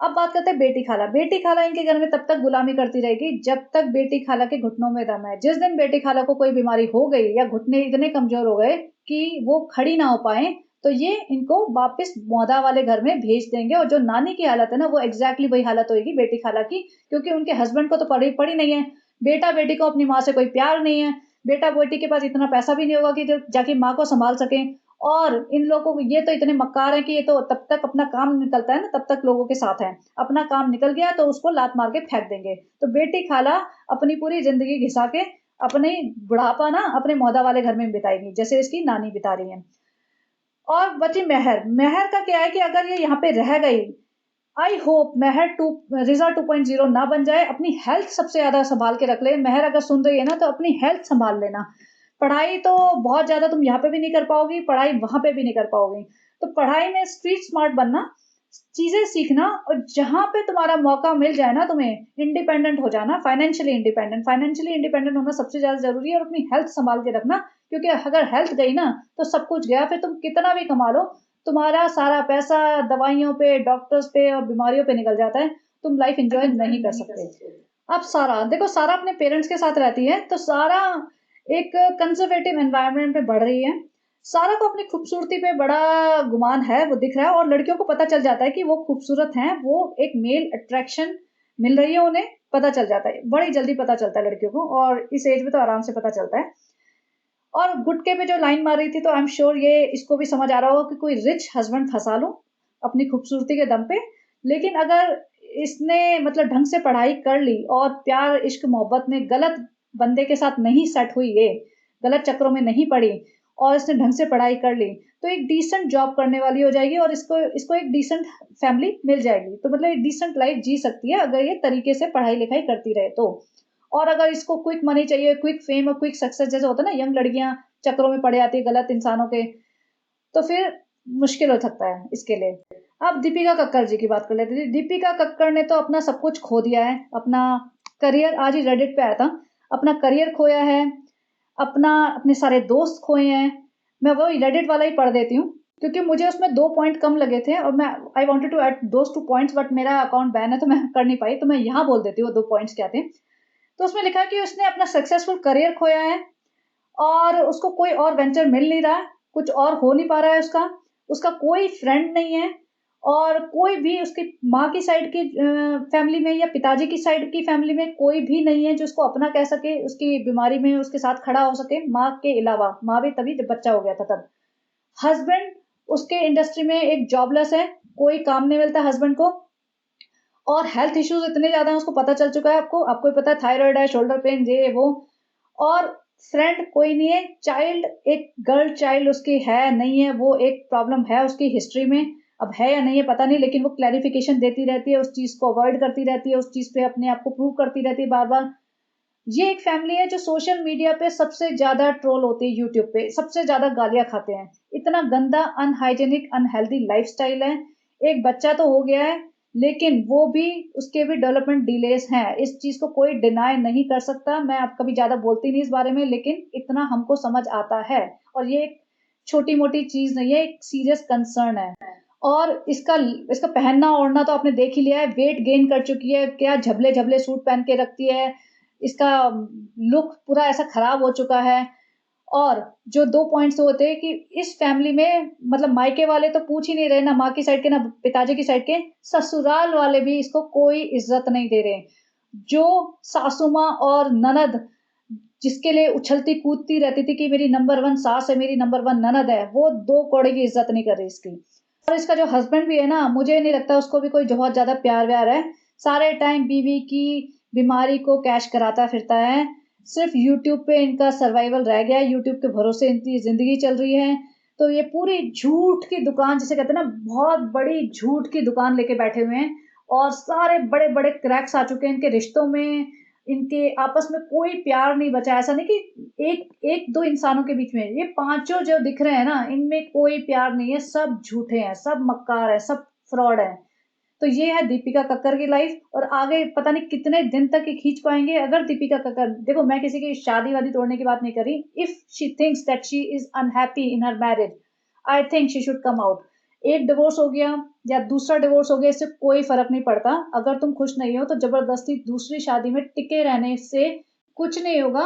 अब बात करते हैं बेटी खाला। बेटी खाला इनके घर में तब तक गुलामी करती रहेगी जब तक बेटी खाला के घुटनों में दम है। जिस दिन बेटी खाला को कोई बीमारी हो गई या घुटने इतने कमज़ोर हो गए कि वो खड़ी ना हो पाएँ, तो ये इनको वापस मौदा वाले घर में भेज देंगे और जो नानी की हालत है ना, वो एग्ज़ैक्टली वही हालत होएगी बेटी खाला की, क्योंकि उनके हस्बैंड को तो पड़ी पड़ी नहीं है। बेटा-बेटी को अपनी माँ से कोई प्यार नहीं है। बेटा-बेटी के पास इतना पैसा भी नहीं होगा कि जो जाके माँ को सँभाल सकें और इन लोगों को ये तो इतने मक्कार हैं कि ये तो तब तक अपना काम निकलता है ना, तब तक लोगों के साथ हैं। अपना काम निकल गया तो उसको लात मार के फेंक देंगे। तो बेटी खाला अपनी पूरी ज़िंदगी घिसा के अपनी बुढ़ापा ना अपने मौदा वाले घर में बिताएगी, जैसे इसकी नानी बिता रही हैं। और बची मेहर, मेहर का क्या है कि अगर ये यहाँ पे रह गई, आई होप मेहर रिज़ा 2.0 ना बन जाए, अपनी हेल्थ सबसे ज़्यादा सँभाल के रख ले। मेहर अगर सुन रही है ना, तो अपनी हेल्थ सँभाल लेना। पढ़ाई तो बहुत ज़्यादा तुम यहाँ पे भी नहीं कर पाओगी, पढ़ाई वहाँ पे भी नहीं कर पाओगी। तो पढ़ाई में स्ट्रीट स्मार्ट बनना, चीज़ें सीखना और जहाँ पे तुम्हारा मौका मिल जाए ना तुम्हें, इंडिपेंडेंट हो जाना, फाइनेंशियली इंडिपेंडेंट। फाइनेंशियली इंडिपेंडेंट होना सबसे ज़्यादा ज़रूरी है और अपनी हेल्थ सँभाल के रखना, क्योंकि अगर हेल्थ गई ना, तो सब कुछ गया। फिर तुम कितना भी कमा लो, तुम्हारा सारा पैसा दवाइयों पे, डॉक्टर्स पे और बीमारियों पे निकल जाता है। तुम लाइफ एन्जॉय नहीं कर सकते। अब सारा, देखो सारा अपने पेरेंट्स के साथ रहती है, तो सारा एक कंज़र्वेटिव एनवायरनमेंट में बढ़ रही है। सारा को अपनी खूबसूरती पे बड़ा गुमान है, वो दिख रहा है और लड़कियों को पता चल जाता है कि वो खूबसूरत हैं, वो एक मेल अट्रैक्शन मिल रही है उन्हें, पता चल जाता है। बड़ी जल्दी पता चलता है लड़कियों को और इस एज में तो आराम से पता चलता है। और गुटके पे जो लाइन मार रही थी, तो आई एम श्योर ये इसको भी समझ आ रहा होगा कि कोई रिच हस्बैंड फँसा लूँ, अपनी खूबसूरती के दम पे। लेकिन अगर इसने मतलब ढंग से पढ़ाई कर ली और प्यार, इश्क, मोहब्बत में गलत बंदे के साथ नहीं सेट हुई ये, गलत चक्करों में नहीं पड़ी और इसने ढंग से पढ़ाई कर ली, तो एक डिसेंट जॉब करने वाली हो जाएगी और इसको इसको एक डिसेंट फैमिली मिल जाएगी। तो मतलब एक डिसेंट लाइफ़ जी सकती है अगर ये तरीके से पढ़ाई-लिखाई करती रहे तो। और अगर इसको क्विक मनी चाहिए, क्विक फेम और क्विक सक्सेस जैसे होता है ना, यंग लड़कियाँ चक्करों में पड़ जाती है गलत इंसानों के, तो फिर मुश्किल हो सकता है इसके लिए। अब दीपिका कक्कड़ जी की बात कर लेते हैं। दीपिका कक्कड़ ने तो अपना सब कुछ खो दिया है, अपना करियर, आज ही रेडिट पे आया था, अपना करियर खोया है, अपने सारे दोस्त खोए हैं। मैं वो रेडिट वाला ही पढ़ देती हूँ, क्योंकि मुझे उसमें 2 पॉइंट कम लगे थे और मैं I wanted to add those 2 points but मेरा अकाउंट बैन है तो मैं कर नहीं पाई, तो मैं यहाँ बोल देती हूँ वो 2 पॉइंट्स क्या थे। तो उसमें लिखा है कि उसने अपना सक्सेसफुल करियर खोया है और उसको कोई और वेंचर मिल नहीं रहा है, कुछ और हो नहीं पा रहा है उसका। उसका कोई फ्रेंड नहीं है और कोई भी उसकी माँ की साइड की फैमिली में या पिताजी की साइड की फैमिली में कोई भी नहीं है जो उसको अपना कह सके, उसकी बीमारी में उसके साथ खड़ा हो सके, माँ के अलावा। माँ भी तभी जब बच्चा हो गया था तब। हस्बैंड उसके इंडस्ट्री में एक जॉबलेस है, कोई काम नहीं मिलता हस्बैंड को और हेल्थ इश्यूज़ इतने ज़्यादा हैं, उसको पता चल चुका है आपको। आपको भी पता है थायराइड है, शोल्डर पेन, ये वो। और फ्रेंड कोई नहीं है, चाइल्ड एक गर्ल चाइल्ड उसकी है, नहीं है, वो एक प्रॉब्लम है उसकी हिस्ट्री में। अब है या नहीं है पता नहीं, लेकिन वो क्लैरिफ़िकेशन देती रहती है, उस चीज़ को अवॉइड करती रहती है, उस चीज़ पे अपने आप को प्रूव करती रहती है बार-बार। ये एक फैमिली है जो सोशल मीडिया पे सबसे ज़्यादा ट्रोल होती है, यूट्यूब पे, सबसे ज़्यादा गालियाँ खाते हैं। इतना गंदा, अनहाइजीनिक, अनहेल्दी लाइफ़स्टाइल है। एक बच्चा तो हो गया है, लेकिन वो भी उसके भी डेवलपमेंट डिलेज़ हैं। इस चीज़ को कोई डिनाय नहीं कर सकता। मैं अब कभी ज़्यादा बोलती नहीं इस बारे में, लेकिन इतना हमको समझ आता है और ये एक छोटी-मोटी चीज़ नहीं है, एक सीरियस कंसर्न है। और इसका इसका पहनना-ओढ़ना तो आपने देख ही लिया है, वेट गेन कर चुकी है, क्या झबले-झबले सूट पहन के रखती है। इसका लुक पूरा ऐसा खराब हो चुका है और जो 2 पॉइंट्स होते हैं कि इस फैमिली में मतलब मायके वाले तो पूछ ही नहीं रहे, ना माँ की साइड के, ना पिताजी की साइड के, ससुराल वाले भी इसको कोई इज़्ज़त नहीं दे रहे। जो सासू माँ और ननद जिसके लिए उछलती कूदती रहती थी कि मेरी नंबर 1 सास है, मेरी नंबर 1 ननद है, वो 2 कौड़ी की इज़्ज़त नहीं कर रही इसकी। और इसका जो हस्बैंड भी है ना, मुझे नहीं लगता उसको भी कोई बहुत ज़्यादा प्यार-व्यार है। सारे टाइम बीवी की बीमारी को कैश कराता फिरता है। सिर्फ़ यूट्यूब पे इनका सर्वाइवल रह गया है, यूट्यूब के भरोसे इनकी ज़िंदगी चल रही है। तो ये पूरी झूठ की दुकान जिसे कहते हैं ना, बहुत बड़ी झूठ की दुकान लेके बैठे हुए हैं और सारे बड़े-बड़े क्रैक्स आ चुके हैं इनके रिश्तों में। इनके आपस में कोई प्यार नहीं बचा। ऐसा नहीं कि एक 2 इंसानों के बीच में, ये पाँचों जो दिख रहे हैं ना, इनमें कोई प्यार नहीं है, सब झूठे हैं, सब मक्कार हैं, सब फ्रॉड हैं। तो ये है दीपिका कक्कर की लाइफ और आगे पता नहीं कितने दिन तक ये खींच पाएँगे। अगर दीपिका कक्कर, देखो मैं किसी की शादी-वादी तोड़ने की बात नहीं कर रही। If she thinks that she is unhappy in her marriage, I think she should come out. एक डिवोर्स हो गया या दूसरा डिवोर्स हो गया, इससे कोई फ़र्क नहीं पड़ता। अगर तुम खुश नहीं हो तो ज़बरदस्ती दूसरी शादी में टिके रहने से कुछ नहीं होगा।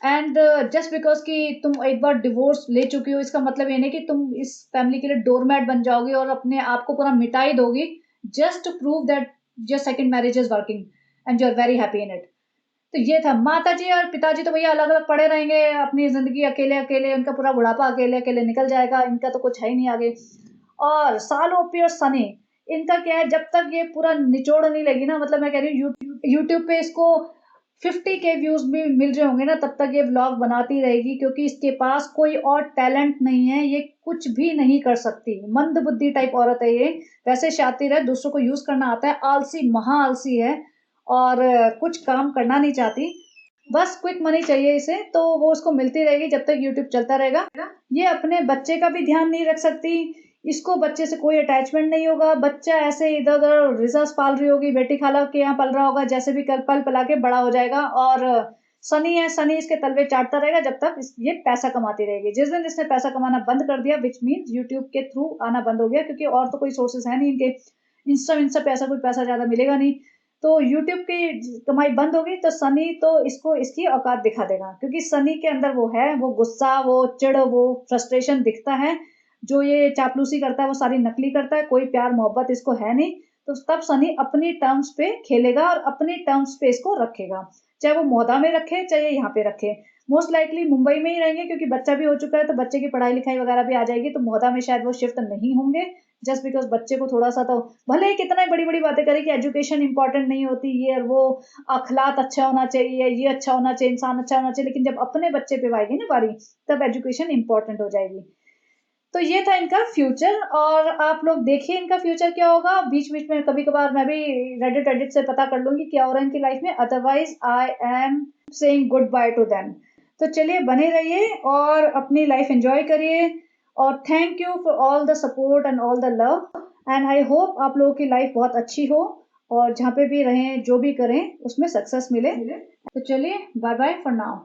एंड जस्ट बिकॉज़ कि तुम एक बार डिवोर्स ले चुकी हो, इसका मतलब ये नहीं कि तुम इस फैमिली के लिए डोरमैट बन जाओगी और अपने आप को पूरा मिटा ही दोगी, just to prove that your second marriage is working and you are very happy in it. तो ये था। माताजी और पिताजी तो भैया अलग-अलग पड़े रहेंगे, अपनी ज़िंदगी अकेले-अकेले, उनका पूरा बुढ़ापा अकेले-अकेले निकल जाएगा, इनका तो कुछ है ही नहीं आगे। और साल ओपी और सनी, इनका क्या है, जब तक ये पूरा निचोड़ नहीं लेगी ना, मतलब मैं कह रही हूँ यूट्यूब पे इसको 50 के व्यूज़ भी मिल रहे होंगे ना, तब तक ये व्लॉग बनाती रहेगी क्योंकि इसके पास कोई और टैलेंट नहीं है, ये कुछ भी नहीं कर सकती। मंदबुद्धि टाइप औरत है ये, वैसे शातिर है, दूसरों को यूज़ करना आता है, आलसी, महा आलसी है और कुछ काम करना नहीं चाहती। बस क्विक मनी चाहिए इसे, तो वो उसको मिलती रहेगी जब तक यूट्यूब चलता रहेगा। ये अपने बच्चे का भी ध्यान नहीं रख सकती, इसको बच्चे से कोई अटैचमेंट नहीं होगा। बच्चा ऐसे इधर-उधर रिज़र्व्स पाल रही होगी, बेटी खाला के यहाँ पल रहा होगा, जैसे भी कल पल-पला के बड़ा हो जाएगा। और सनी है, सनी इसके तलवे चाटता रहेगा जब तक ये पैसा कमाती रहेगी। जिस दिन इसने पैसा कमाना बंद कर दिया, व्हिच मीन्स यूट्यूब के थ्रू आना बंद हो गया, क्योंकि और तो कोई सोर्सेज़ है नहीं इनके। इंस्टा पे ऐसा कोई पैसा ज़्यादा मिलेगा नहीं। तो यूट्यूब की कमाई बंद होगी तो सनी तो इसको इसकी औकात दिखा देगा, क्योंकि सनी के अंदर वो है, वो गुस्सा, वो चिढ़, वो फ्रस्ट्रेशन दिखता है। जो ये चापलूसी करता है वो सारी नकली करता है, कोई प्यार मोहब्बत इसको है नहीं। तो तब सनी अपनी टर्म्स पे खेलेगा और अपनी टर्म्स पे इसको रखेगा, चाहे वो मोहदा में रखे चाहे यहाँ पे रखे। मोस्ट लाइकली मुंबई में ही रहेंगे, क्योंकि बच्चा भी हो चुका है तो बच्चे की पढ़ाई लिखाई वगैरह भी आ जाएगी, तो मोहदा में शायद वो शिफ्ट नहीं होंगे। जस्ट बिकॉज बच्चे को थोड़ा सा तो, भले ही कितना बड़ी बड़ी बातें करें कि एजुकेशन इंपॉर्टेंट नहीं होती, ये और वो, अखलाक अच्छा होना चाहिए, ये अच्छा होना चाहिए, इंसान अच्छा होना चाहिए, लेकिन जब अपने बच्चे पे आएगी ना बारी, तब एजुकेशन इंपॉर्टेंट हो जाएगी। तो ये था इनका फ्यूचर और आप लोग देखिए इनका फ्यूचर क्या होगा। बीच-बीच में कभी-कभार मैं भी रेडिट से पता कर लूँगी क्या हो रहा है इनकी लाइफ में, otherwise I am saying good by two them. तो चलिए बने रहिए और अपनी लाइफ एन्जॉय करिए और thank you for all the support and all the love and I hope आप लोगों की लाइफ बहुत अच्छी हो और जहाँ पे भी रहें, जो भी करें, उसमें सक्सेस मिले। तो चलिए बाय बाय फॉर नाउ।